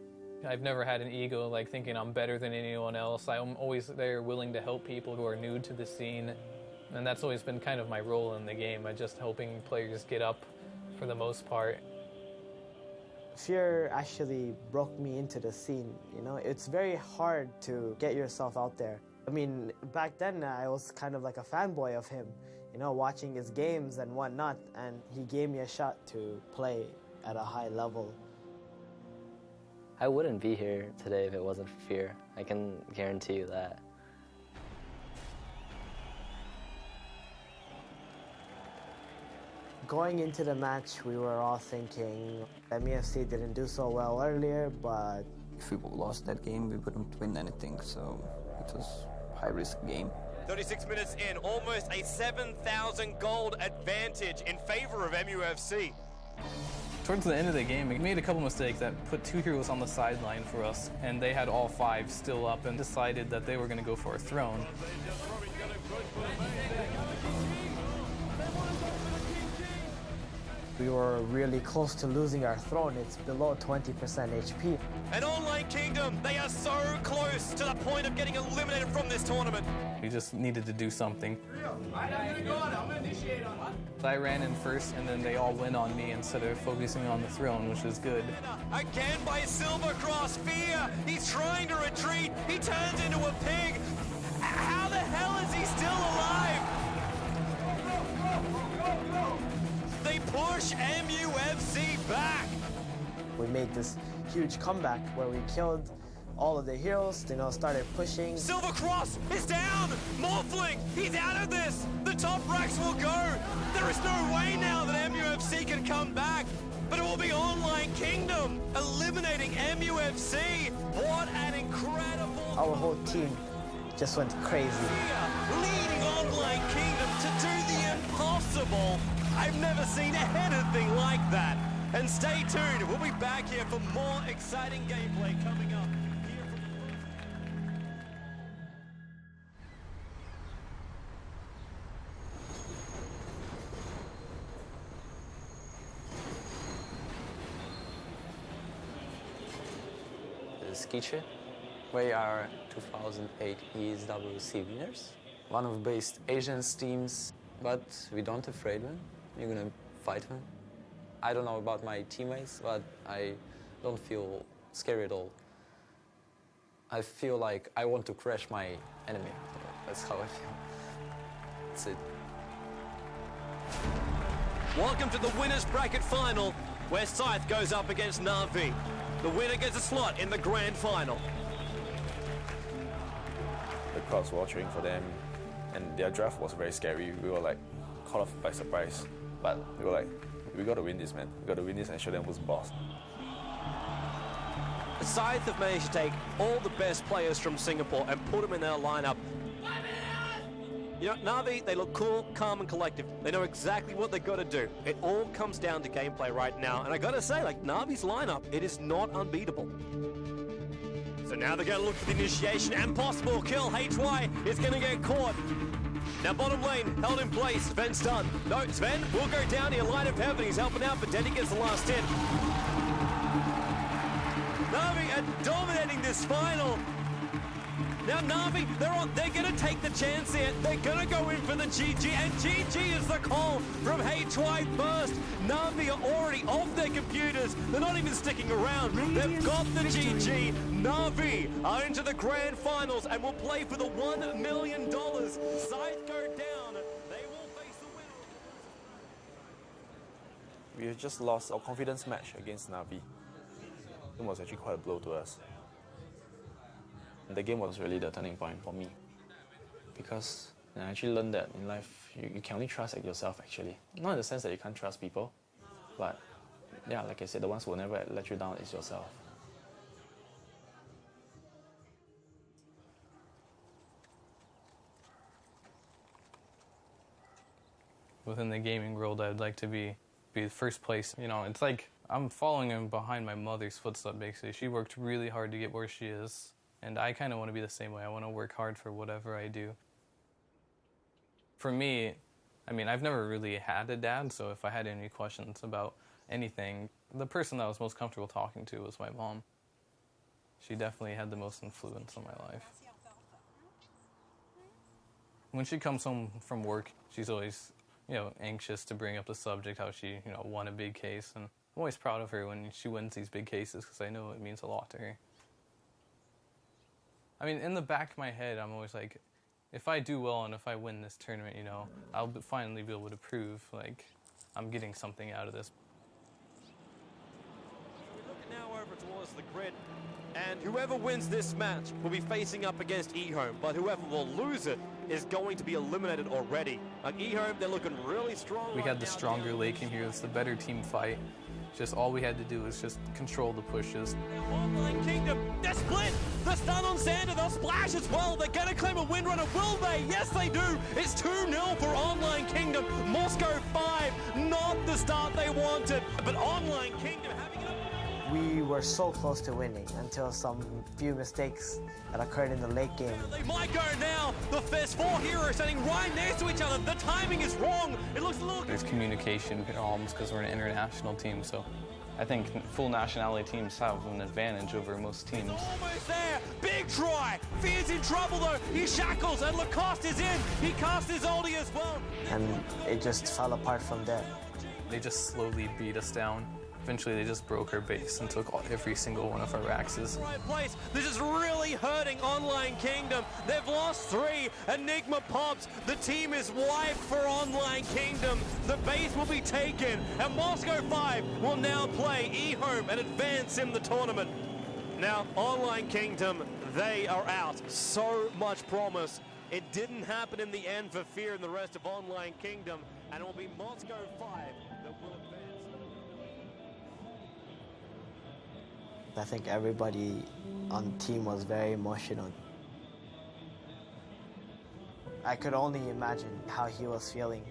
I've never had an ego thinking I'm better than anyone else. I'm always there willing to help people who are new to the scene. And that's always been kind of my role in the game. I'm just helping players get up for the most part. Fier actually broke me into the scene, It's very hard to get yourself out there. I mean, back then I was kind of like a fanboy of him, watching his games and whatnot, and he gave me a shot to play at a high level. I wouldn't be here today if it wasn't for Fier. I can guarantee you that. Going into the match, we were all thinking MEFC didn't do so well earlier, but if we lost that game, we wouldn't win anything, so it was a high-risk game. 36 minutes in, almost a 7,000 gold advantage in favor of MUFC. Towards the end of the game, we made a couple mistakes that put 2 heroes on the sideline for us, and they had all 5 still up and decided that they were going to go for a throne. We were really close to losing our throne. It's below 20% HP. And Online Kingdom, they are so close to the point of getting eliminated from this tournament. We just needed to do something. I'm gonna go on. I'm gonna initiate on it. I ran in first, and then they all went on me instead of focusing on the throne, which was good. Again by Silvercross, Fier. He's trying to retreat. He turns into a pig. How the hell is he still alive? They push MUFC back. We made this huge comeback where we killed all of the heroes, started pushing. Silvercross is down! Morphling, he's out of this! The top racks will go! There is no way now that MUFC can come back, but it will be Online Kingdom eliminating MUFC. What an incredible... Our whole team just went crazy. Leading Online Kingdom to do the impossible. I've never seen anything like that. And stay tuned, we'll be back here for more exciting gameplay coming up. Skiche. We are 2008 ESWC winners. One of the best Asian teams, but we don't afraid them. We're gonna fight them. I don't know about my teammates, but I don't feel scary at all. I feel like I want to crush my enemy. That's how I feel. That's it. Welcome to the winners bracket final, where Scythe goes up against Na'Vi. The winner gets a slot in the grand final. The crowds were all cheering for them, and their draft was very scary. We were like caught off by surprise, but we were like, we got to win this, man. We got to win this and show them who's boss. The Scythe have managed to take all the best players from Singapore and put them in their lineup. You know, Na'Vi, they look cool, calm and collective. They know exactly what they've got to do. It all comes down to gameplay right now. And I got to say, like, Na'Vi's lineup, it is not unbeatable. So now they're going to look for the initiation and possible kill. HY is going to get caught. Now bottom lane, held in place. Sven's done. No, Sven will go down here. Light of Heaven, he's helping out, but Denny gets the last hit. Na'Vi are dominating this final. Now Na'Vi, they're going to take the chance here. They're going to go in for the GG, and GG is the call from HY first. Na'Vi are already off their computers. They're not even sticking around. They've got the GG. Na'Vi are into the grand finals and will play for the $1 million. Scythe go down. They will face the winner. We have just lost our confidence match against Na'Vi. It was actually quite a blow to us. The game was really the turning point for me, because I actually learned that in life you can only trust yourself actually. Not in the sense that you can't trust people, but yeah, like I said, the ones who will never let you down is yourself. Within the gaming world, I'd like to be first place. You know, it's like I'm following in behind my mother's footsteps, basically. She worked really hard to get where she is. And I kind of want to be the same way. I want to work hard for whatever I do. For me, I mean, I've never really had a dad, so if I had any questions about anything, the person that I was most comfortable talking to was my mom. She definitely had the most influence on my life. When she comes home from work, she's always, you know, anxious to bring up the subject, how she, you know, won a big case. And I'm always proud of her when she wins these big cases, because I know it means a lot to her. I mean, in the back of my head, I'm always like, if I do well and if I win this tournament, you know, I'll finally be able to prove, like, I'm getting something out of this. We're looking now over towards the grid, and whoever wins this match will be facing up against eHome, but whoever will lose it is going to be eliminated already. Like eHome, they're looking really strong. We had the stronger lane here. It's the better team fight. Just all we had to do was just control the pushes. Online Kingdom, they're split! The stun on Xander, they'll splash as well. They're going to claim a windrunner, will they? Yes, they do. It's 2-0 for Online Kingdom. Moscow 5, not the start they wanted. But Online Kingdom having it. We were so close to winning until some few mistakes that occurred in the late game. They might go now. There's 4 heroes standing right next to each other. The timing is wrong. It looks a little... There's communication problems because we're an international team, so I think full nationality teams have an advantage over most teams. Almost there. Big try. Fear's in trouble though. He shackles and Lacoste is in. He casts his ulti as well. And it just fell apart from there. They just slowly beat us down. Eventually, they just broke our base and took every single one of our axes. Right place. This is really hurting Online Kingdom. They've lost 3. Enigma pops. The team is wiped for Online Kingdom. The base will be taken, and Moscow 5 will now play eHome and advance in the tournament. Now, Online Kingdom, they are out. So much promise. It didn't happen in the end for Fear and the rest of Online Kingdom, and it will be Moscow 5 that will advance. I think everybody on the team was very emotional. I could only imagine how he was feeling.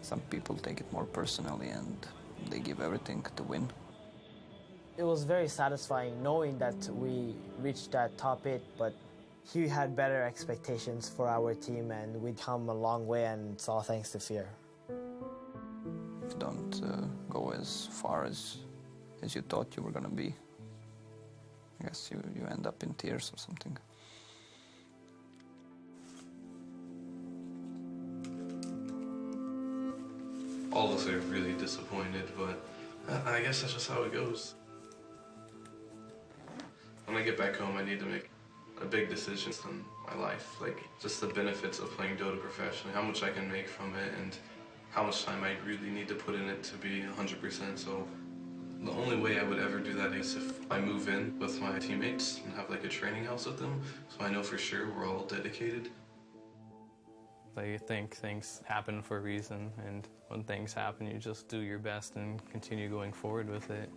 Some people take it more personally and they give everything to win. It was very satisfying knowing that we reached that top 8, but he had better expectations for our team and we'd come a long way, and it's all thanks to Fear. Don't go as far as you thought you were going to be. I guess you end up in tears or something. All of us are really disappointed, but I guess that's just how it goes. When I get back home, I need to make a big decision in my life, like just the benefits of playing Dota professionally, how much I can make from it, and how much time I really need to put in it to be 100%. So the only way I would ever do that is if I move in with my teammates and have like a training house with them, so I know for sure we're all dedicated. I think things happen for a reason, and when things happen, you just do your best and continue going forward with it.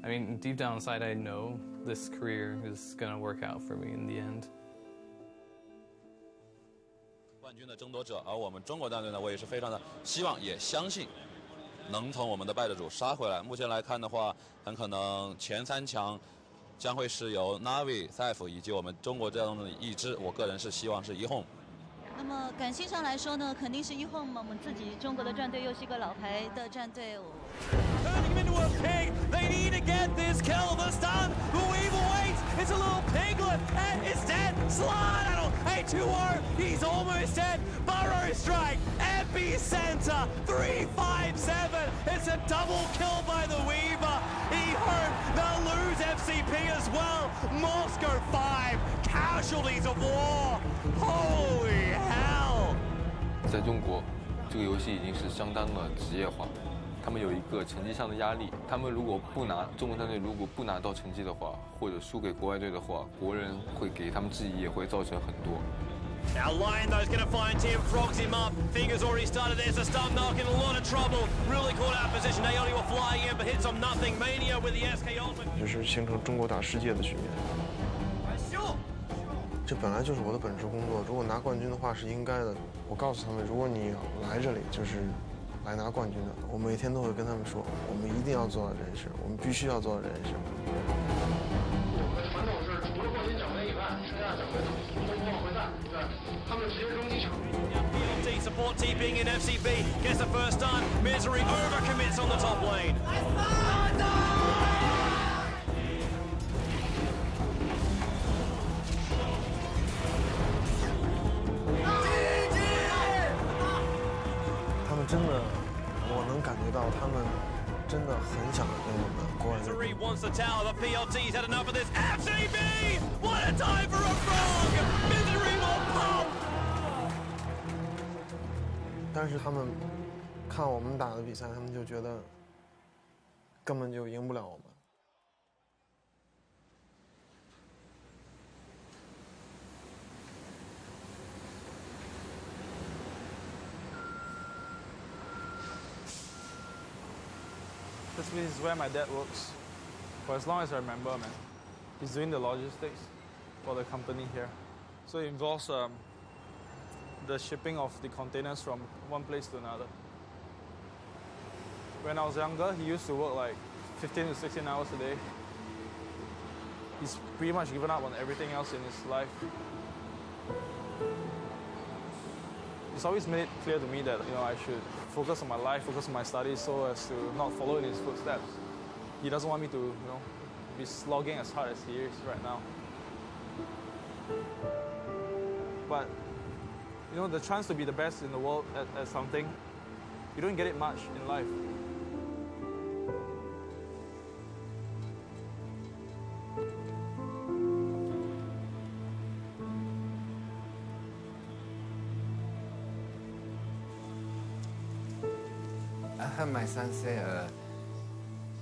I mean, deep down inside, I know this career is going to work out for me in the end. 冠军的争夺者，而我们中国战队呢，我也是非常的希望，也相信能从我们的败者组杀回来。目前来看的话，很可能前3强将会是由 Navi、Saif 以及我们中国战队的一支，我个人是希望是1Home。 那么感性上来说呢，肯定是1Home嘛，我们自己中国的战队又是一个老牌的战队。Turning him into a pig. They need to get this kill. The stun. The Weevil waits. It's a little piglet and it's dead. Slide. A 2-0. He's almost dead. Burrow strike. Epicenter. 357. It's a double kill by the Weaver. eHome. They'll lose FCP as well. Moscow 5. Casualties of war. Holy hell. 在中国，这个游戏已经是相当的职业化。 他们有一个成绩上的压力，他们如果不拿中国战队如果不拿到成绩的话，或者输给国外队的话，国人会给他们质疑，也会造成很多。 Now Lion though is going to find Tim, frogs him up. Fingers already started. There's a stun knock in a lot of trouble. Really caught out of position. Aeoni were flying in, but hits on nothing. Mania with the SK ultimate. 就是形成中国打世界的局面。这本来就是我的本职工作，如果拿冠军的话是应该的。我告诉他们，如果你来这里就是。 来拿冠军的，我每天都会跟他们说，我们一定要做到这件事，我们必须要做到这件事。我们的传统是除了冠军奖杯以外，剩下奖杯都不往回带，对，他们直接终极场。PLT support TPing in FCB gets the first stun. Misery overcommits on the top lane. No! 真的，我能感觉到他们真的很想跟我们国外队。Misery wants the tower, but PLT's had enough of this. FCB! What a time for a frog! Misery will pump! 但是他们看我们打的比赛，他们就觉得根本就赢不了我们。 This is where my dad works. For as long as I remember, man. He's doing the logistics for the company here. So it involves the shipping of the containers from one place to another. When I was younger, he used to work like 15 to 16 hours a day. He's pretty much given up on everything else in his life. He's always made it clear to me that, you know, I should focus on my life, focus on my studies so as to not follow in his footsteps. He doesn't want me to, you know, be slogging as hard as he is right now. But, you know, the chance to be the best in the world at something, you don't get it much in life. I heard my son say,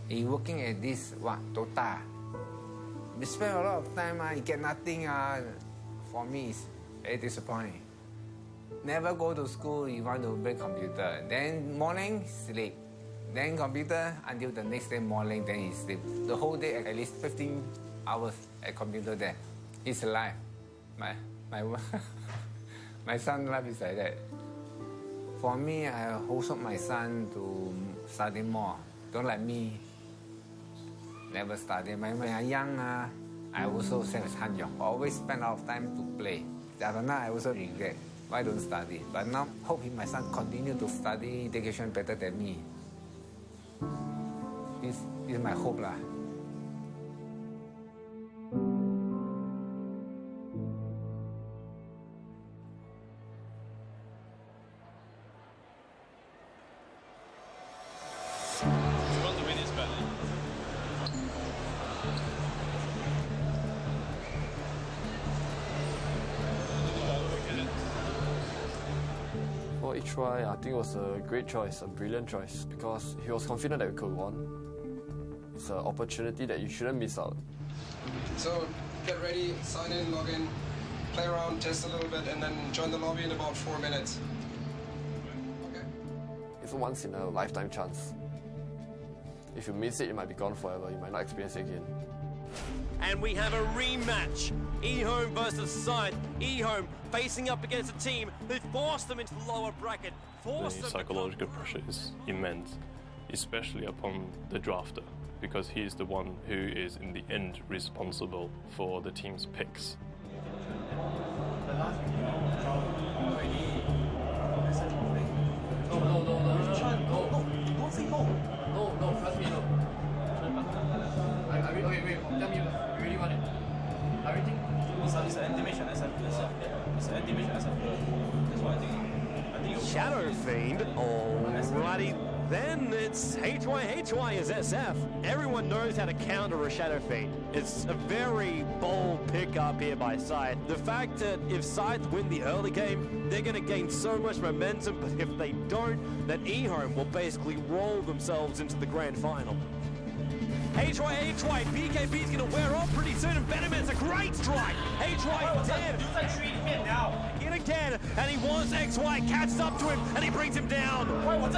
he working at this, Dota. We spend a lot of time, he get nothing. For me, it's very disappointing. Never go to school, he want to play computer. Then morning, sleep. Then computer until the next day morning, then he sleep. The whole day, at least 15 hours at computer there. He's alive. My son's life is like that. For me, I also my son to study more. Don't like me. Never study. When I young, I also same as Han Yong. Always spend a lot of time to play. After now, I also regret. Why don't study? But now, hope my son continue to study education better than me. This is my hope lah. For Ichwai, I think it was a great choice, a brilliant choice, because he was confident that we could won. It's an opportunity that you shouldn't miss out. So get ready, sign in, log in, play around, test a little bit, and then join the lobby in about 4 minutes. Okay. It's a once in a lifetime chance. If you miss it, you might be gone forever. You might not experience it again. And we have a rematch. eHome versus Scythe. eHome facing up against a team who forced them into the lower bracket. The psychological pressure is immense, especially upon the drafter, because he is the one who is in the end responsible for the team's picks. Shadow Fiend, alrighty. Then it's HY is SF. Everyone knows how to counter a Shadow Fiend. It's a very bold pickup here by Scythe. The fact that if Scythe win the early game, they're going to gain so much momentum, but if they don't, then eHome will basically roll themselves into the grand final. HY, BKB's gonna wear off pretty soon, and Venom's a great strike. HY dead. In again, and he wants XY, catches up to him, and he brings him down. Oh,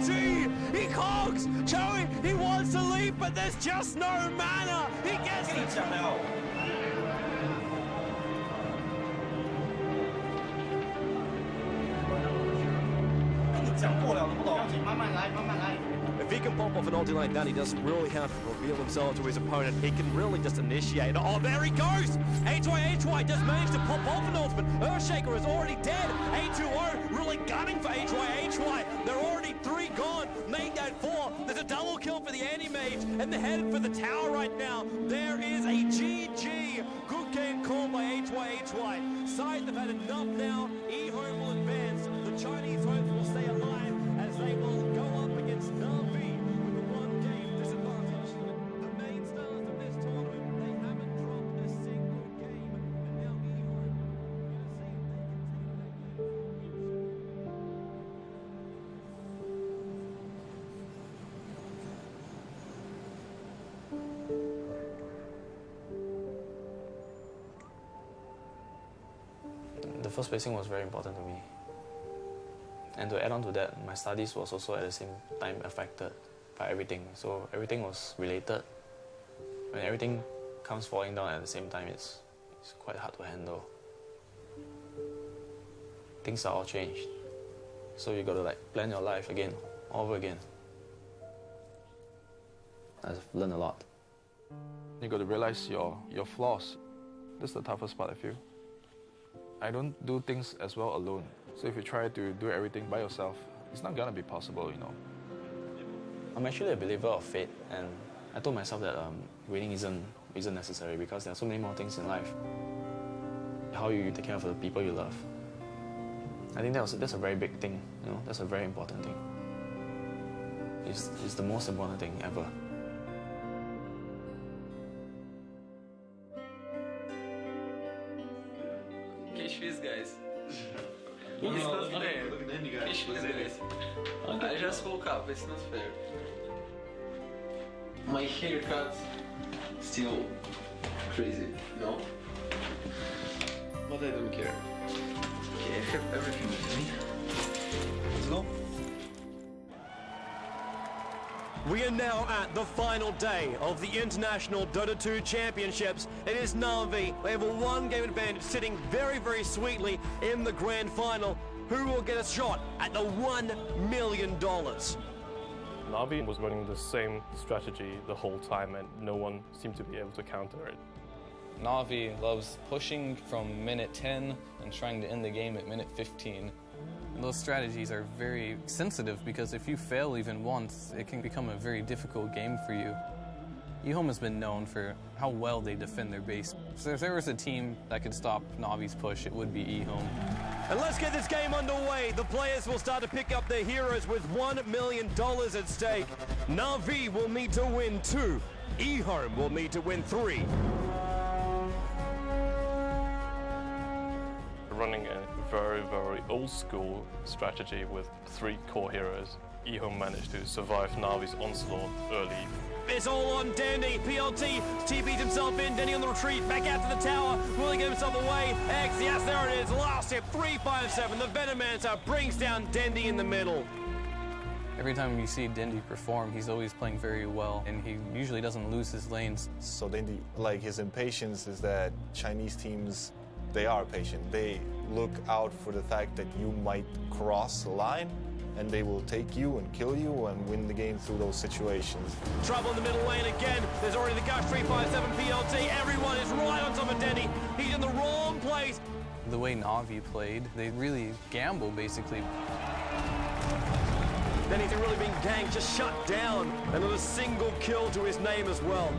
gee, he cogs. Joey, he wants to leave, but there's just no mana. He gets it. If he can pop off an ulti like that, he doesn't really have to reveal himself to his opponent. He can really just initiate. Oh, there he goes! HY does manage to pop off an ultimate. Earthshaker is already dead. A2O really gunning for HY. They're already 3 gone. Made that 4. There's a double kill for the anti-mage, and they're headed for the tower right now. There is a GG. Good game called by HY. Scythe have had enough now. eHome will advance. The Chinese hopes will stay alive as they will go up against Na'Vi with a 1-game disadvantage. The main stars of this tournament, they haven't dropped a single game, and now eHome The first placing was very important to me. And to add on to that, my studies was also at the same time affected by everything. So everything was related. When everything comes falling down at the same time, it's quite hard to handle. Things are all changed. So you gotta plan your life again, all over again. I've learned a lot. You got to realize your flaws. That's the toughest part, I feel. I don't do things as well alone. So if you try to do everything by yourself, it's not gonna be possible, you know. I'm actually a believer of fate, and I told myself that winning isn't necessary because there are so many more things in life. How you take care of the people you love. I think that's a very big thing, you know. That's a very important thing. It's the most important thing ever. Kishfiz, guys. He's not fair. Kishfiz, guys. I just woke up, it's not fair. My haircut still crazy, no? But I don't care. Okay, I have everything with me. Let's go. We are now at the final day of the International Dota 2 Championships. It is Na'Vi. They have a 1-game advantage, sitting very, very sweetly in the grand final. Who will get a shot at the $1 million? Na'Vi was running the same strategy the whole time, and no one seemed to be able to counter it. Na'Vi loves pushing from minute 10 and trying to end the game at minute 15. Those strategies are very sensitive because if you fail even once, it can become a very difficult game for you. eHome has been known for how well they defend their base. So if there was a team that could stop Na'Vi's push, it would be eHome. And let's get this game underway. The players will start to pick up their heroes with $1 million at stake. Na'Vi will need to win 2. eHome will need to win 3. Running a very, very old school strategy with 3 core heroes, eHome managed to survive Na'Vi's onslaught early. It's all on Dandy. PLT TP'd himself in. Dandy on the retreat. Back out to the tower. Will he get himself away? X, yes, there it is. Last hit, 357. The Venomancer brings down Dandy in the middle. Every time you see Dendi perform, he's always playing very well, and he usually doesn't lose his lanes. So Dendi, like his impatience is that Chinese teams, they are patient. They look out for the fact that you might cross the line, and they will take you and kill you and win the game through those situations. Trouble in the middle lane again. There's already the Gush 357 PLT. Everyone is right on top of Denny. He's in the wrong place. The way Na'Vi played, they really gamble, basically. Denny's really been ganked, just shut down. And not a single kill to his name as well.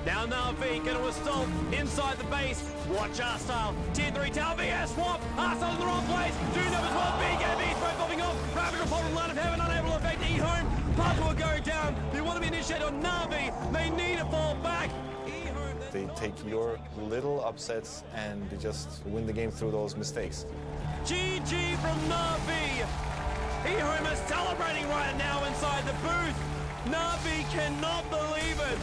Now Na'Vi going to assault inside the base. Watch R-Style. Tier 3 tower VS swap. R-Style in the wrong place. 2 numbers, 1 BKB. Throw popping off. Ravage report from Line of Heaven. Unable to affect eHome. Puck will go down. They want to be initiated on Na'Vi. They need to fall back. They take your little upsets and they just win the game through those mistakes. GG from Na'Vi. eHome is celebrating right now inside the booth. Na'Vi cannot believe it.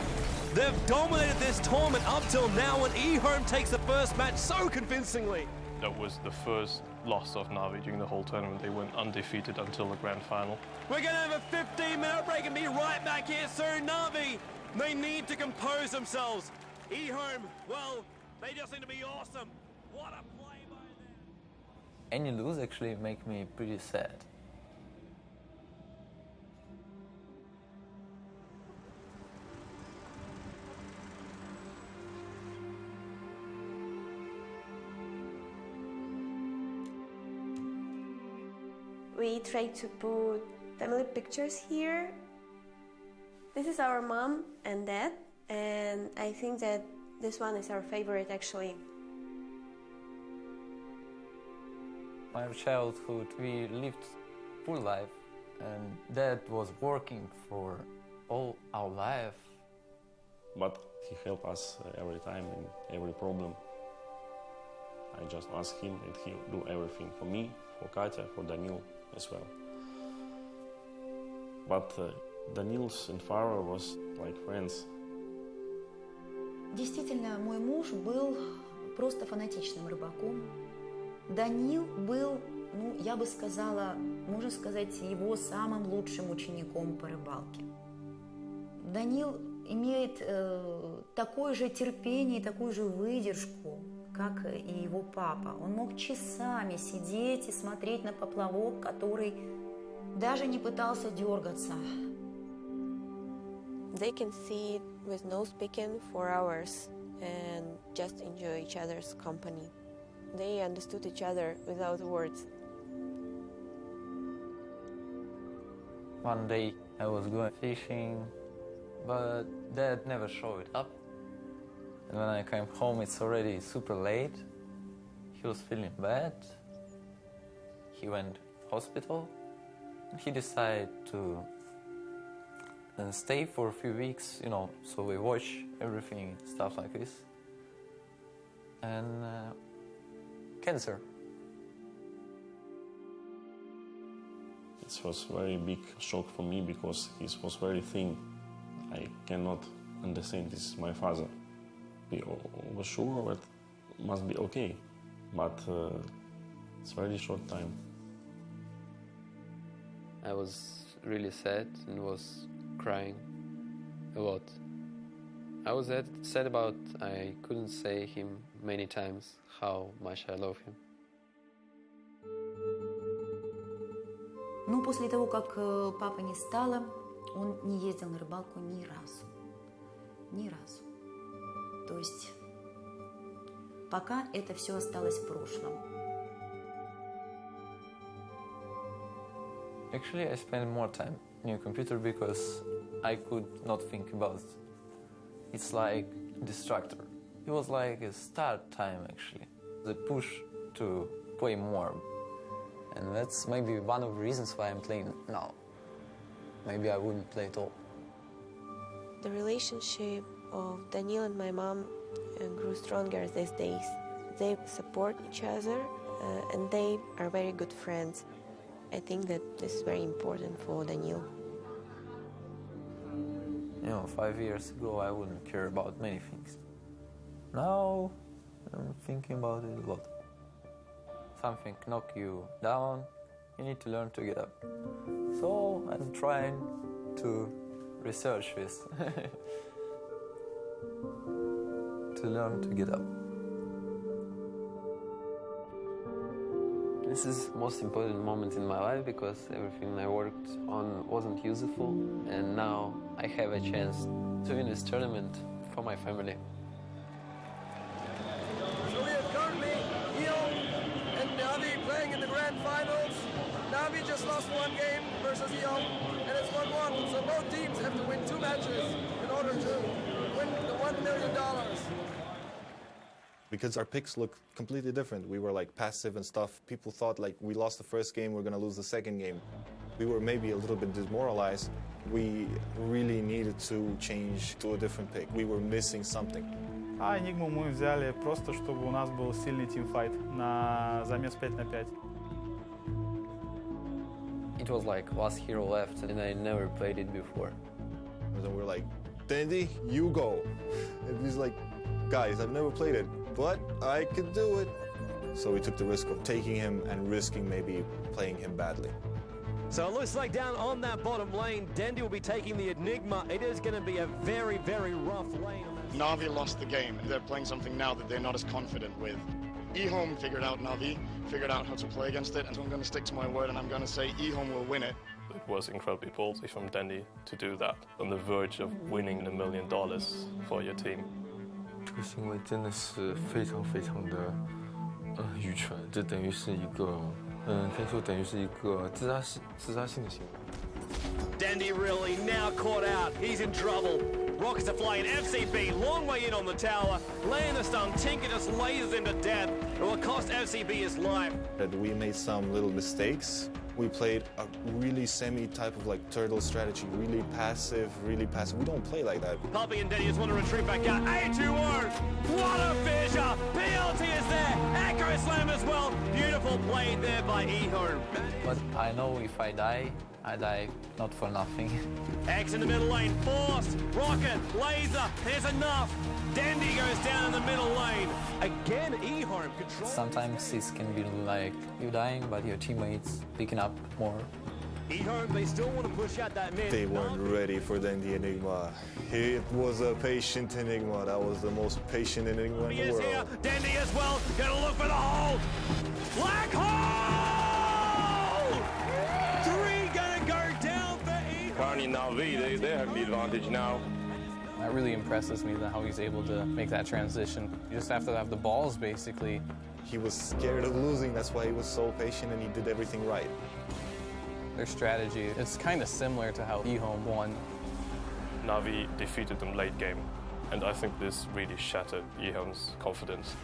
They've dominated this tournament up till now, and eHome takes the first match so convincingly. That was the first loss of Na'Vi during the whole tournament. They went undefeated until the grand final. We're going to have a 15-minute break and be right back here soon. Na'Vi, they need to compose themselves. eHome, well, they just seem to be awesome. What a play by them. Any lose actually make me pretty sad. We try to put family pictures here. This is our mom and dad, and I think that this one is our favorite actually. My childhood, we lived full life, and dad was working for all our life. But he helped us every time in every problem. I just ask him and he'll do everything for me, for Katya, for Daniil as well. But Daniil's and Farah was like friends. Действительно, мой муж был просто фанатичным рыбаком. Даниил был, ну, я бы сказала, можно сказать, его самым лучшим учеником по рыбалке. Даниил имеет такое же терпение, такую же выдержку, как и его папа. Он мог часами сидеть и смотреть на поплавок, который даже не пытался дергаться. They can sit with no speaking for hours and just enjoy each other's company. They understood each other without words. One day I was going fishing, but dad never showed up. And when I came home, it's already super late. He was feeling bad. He went hospital. He decided to stay for a few weeks, you know, so we watch everything, stuff like this. And cancer. It was a very big shock for me because he was very thin. I cannot understand, this is my father. We were sure that it must be okay, but it's very short time. I was really sad and was crying a lot. I was sad about I couldn't say him many times how much I love him. Ну, после того, как папы не стало, он не ездил на рыбалку ни разу. Ни разу. То есть пока это все осталось в прошлом. Actually, I spent more time in a computer because I could not think about it. It's like a distractor. It was like a start time, actually. The push to play more. And that's maybe one of the reasons why I'm playing now. Maybe I wouldn't play at all. The relationship of Daniil and my mom grew stronger these days. They support each other and they are very good friends. I think that this is very important for Daniil. You know, 5 years ago I wouldn't care about many things. Now I'm thinking about it a lot. Something knock you down, you need to learn to get up. So I'm trying to research this. To learn to get up. This is the most important moment in my life because everything I worked on wasn't useful, and now I have a chance to win this tournament for my family. So we have currently Guillaume and Navi playing in the grand finals. Navi just lost one game versus Guillaume, and it's 1-1. So both teams have to win 2 matches in order to win the $1 million. Because our picks look completely different. We were like passive and stuff. People thought like we lost the first game, we're gonna lose the second game. We were maybe a little bit demoralized. We really needed to change to a different pick. We were missing something. А Enigmu мы взяли просто, чтобы у нас был сильный тимфайт на замес 5 на 5. It was like last hero left, and I never played it before. And then we're like, Dandy, you go. And he's like, guys, I've never played it, but I could do it. So we took the risk of taking him and risking maybe playing him badly. So it looks like down on that bottom lane, Dendy will be taking the Enigma. It is going to be a very, very rough lane. Navi lost the game. They're playing something now that they're not as confident with. eHome figured out Navi, figured out how to play against it, and so I'm going to stick to my word and I'm going to say eHome will win it. It was incredibly ballsy from Dandy to do that, on the verge of winning $1 million for your team. 这个行为真的是非常非常的愚蠢，这等于是一个可以说等于是一个自杀性的行为。 Dandy really now caught out. He's in trouble. Rockets are flying. FCB, long way in on the tower. Laying the stun. Tinker just lasers into death. It will cost FCB his life. We made some little mistakes. We played a really semi-type of like turtle strategy, really passive. We don't play like that. Puppy and Dandy just want to retreat back out. A2O! What a fissure! PLT is there! Echo Slam as well. Beautiful play there by eHome. But I know if I die not for nothing. X in the middle lane, forced, rocket, laser, there's enough. Dandy goes down in the middle lane. Again, eHome control. Sometimes it can be like you dying, but your teammates picking up more. eHome, they still want to push out that mid. They weren't ready for the Enigma. It was a patient Enigma. That was the most patient Enigma in the world. Here. Dandy as well, gonna look for the hole. Black hole! 3 gonna go down for eHome. Currently Navi, they have the advantage now. That really impresses me, how he's able to make that transition. You just have to have the balls, basically. He was scared of losing. That's why he was so patient and he did everything right. Their strategy, it's kind of similar to how eHome won. Navi defeated them late game, and I think this really shattered eHome's confidence.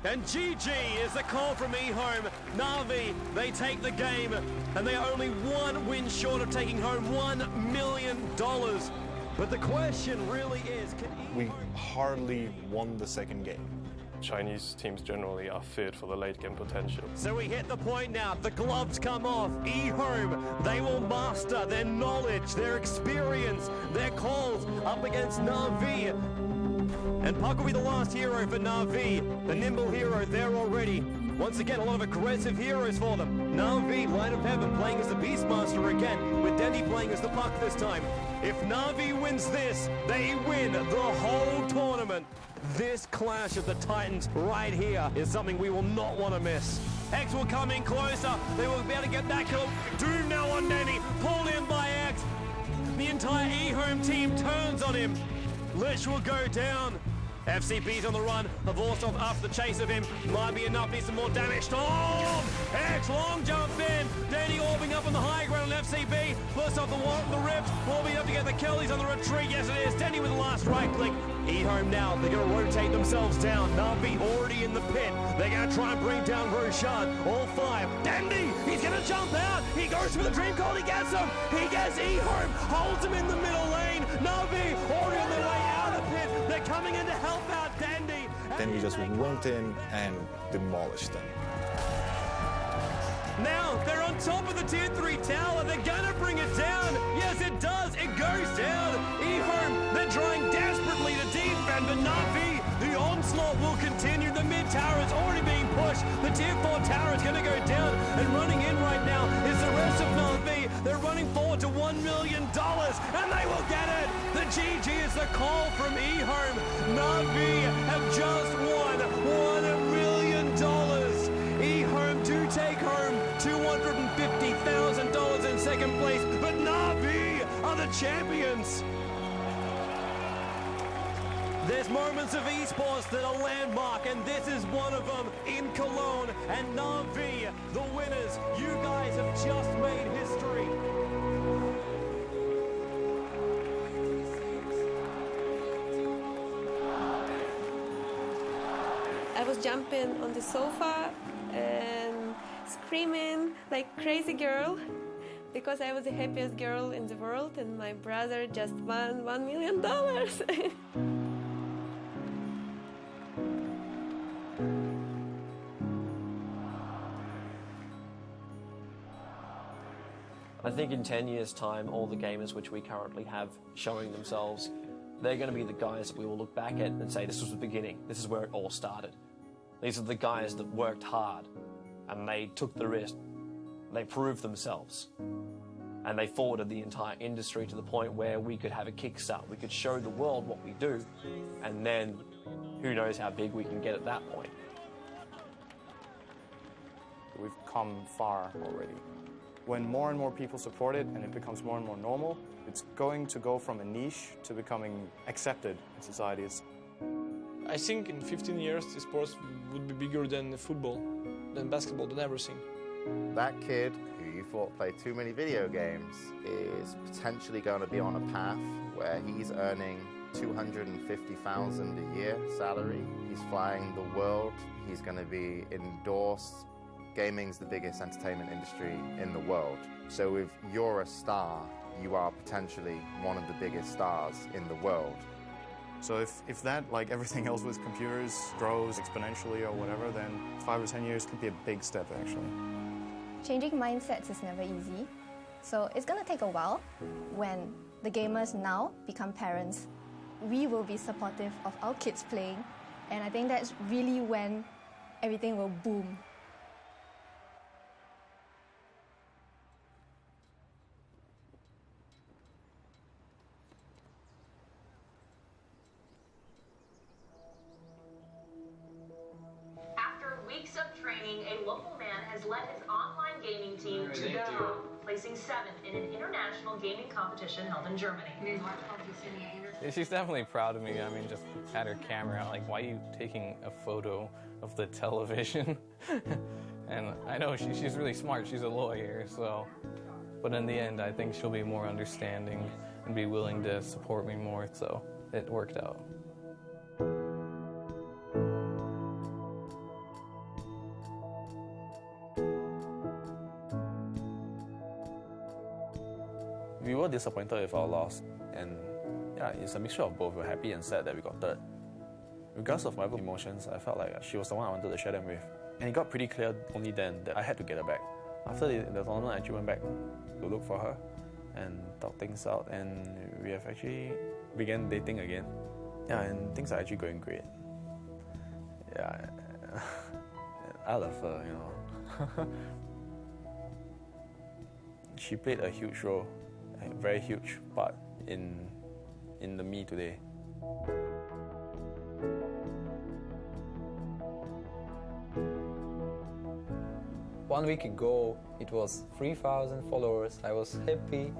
And GG is the call from eHome. Navi, they take the game, and they are only 1 win short of taking home $1 million. But the question really is, we hardly won the second game. Chinese teams generally are feared for the late game potential. So we hit the point now, the gloves come off. eHome, they will master their knowledge, their experience, their calls up against Navi. And Puck will be the last hero for Navi, the nimble hero there already. Once again, a lot of aggressive heroes for them. Navi, Light of Heaven, playing as the Beastmaster again, with Dandy playing as the Puck this time. If Navi wins this, they win the whole tournament. This clash of the Titans right here is something we will not want to miss. X will come in closer. They will be able to get that kill. Doom now on Danny, pulled in by X. The entire eHome team turns on him. Lich will go down. FCB's on the run. Avorsov after the chase of him. Might be enough. Needs some more damage. Storm! X long jump in. Danny orbing up on the high ground on FCB. First off the rift. Orbing up to get the kill. He's on the retreat. Yes, it is. Danny with the last right click. eHome now. They're going to rotate themselves down. Na'Vi already in the pit. They're going to try and bring down Roshan. All five. Dandy! He's going to jump out. He goes for the dream call. He gets him. He gets eHome. Holds him in the middle lane. Na'Vi already on their way out of the pit. They're coming in to help out Dandy. Then we just went in and demolished them. Now they're on top of the tier 3 tower. They're gonna bring it down. Yes, it does. It goes down. eHome, they're trying desperately to defend, but Na'Vi, the onslaught will continue. The mid tower is already being pushed. The tier 4 tower is gonna go down, and running in right now is the rest of Na'Vi. They're running forward to $1 million, and they will get it. The GG is the call from eHome. Na'Vi have just won $1 million. eHome do take home $250,000 in second place, but Na'Vi are the champions. There's moments of esports that are landmark, and this is one of them in Cologne. And Na'Vi, the winners, you guys have just made history. I was jumping on the sofa and screaming like crazy girl because I was the happiest girl in the world, and my brother just won $1 million. I think in 10 years' time, all the gamers which we currently have showing themselves, they're going to be the guys that we will look back at and say, this was the beginning. This is where it all started. These are the guys that worked hard, and they took the risk. They proved themselves, and they forwarded the entire industry to the point where we could have a kickstart. We could show the world what we do, and then who knows how big we can get at that point. We've come far already. When more and more people support it and it becomes more and more normal, it's going to go from a niche to becoming accepted in societies. I think in 15 years, sports would be bigger than football, than basketball, than everything. That kid who you thought played too many video games is potentially going to be on a path where he's earning $250,000 a year salary. He's flying the world. He's going to be endorsed. Gaming's the biggest entertainment industry in the world. So if you're a star, you are potentially one of the biggest stars in the world. So if that, like everything else with computers, grows exponentially or whatever, then 5 or 10 years could be a big step, actually. Changing mindsets is never easy. So it's going to take a while. When the gamers now become parents, we will be supportive of our kids playing. And I think that's really when everything will boom. Weeks of training, a local man has led his online gaming team to go, placing 7th in an international gaming competition held in Germany. She's definitely proud of me. I mean, just had her camera out, like, why are you taking a photo of the television? And I know she's really smart. She's a lawyer, so. But in the end, I think she'll be more understanding and be willing to support me more, so it worked out. We were disappointed with our loss, and yeah, it's a mixture of both. We're happy and sad that we got third. Regardless of my emotions, I felt like she was the one I wanted to share them with. And it got pretty clear only then that I had to get her back. After the tournament, I actually went back to look for her and talk things out, and we have actually began dating again. Yeah, and things are actually going great. Yeah, I love her, you know. She played a huge role, a very huge part in the me today. One week ago, it was 3,000 followers. I was happy,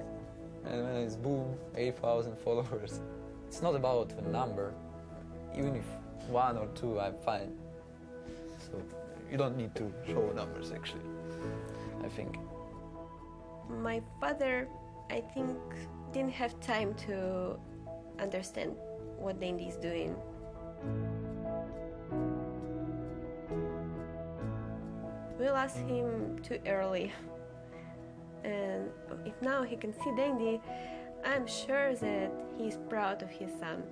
and then it's boom, 8,000 followers. It's not about the number. Even if 1 or 2, I'm fine. So you don't need to show numbers, actually, I think. My father, I think, didn't have time to understand what Dandy is doing. We lost him too early. And if now he can see Dandy, I'm sure that he's proud of his son.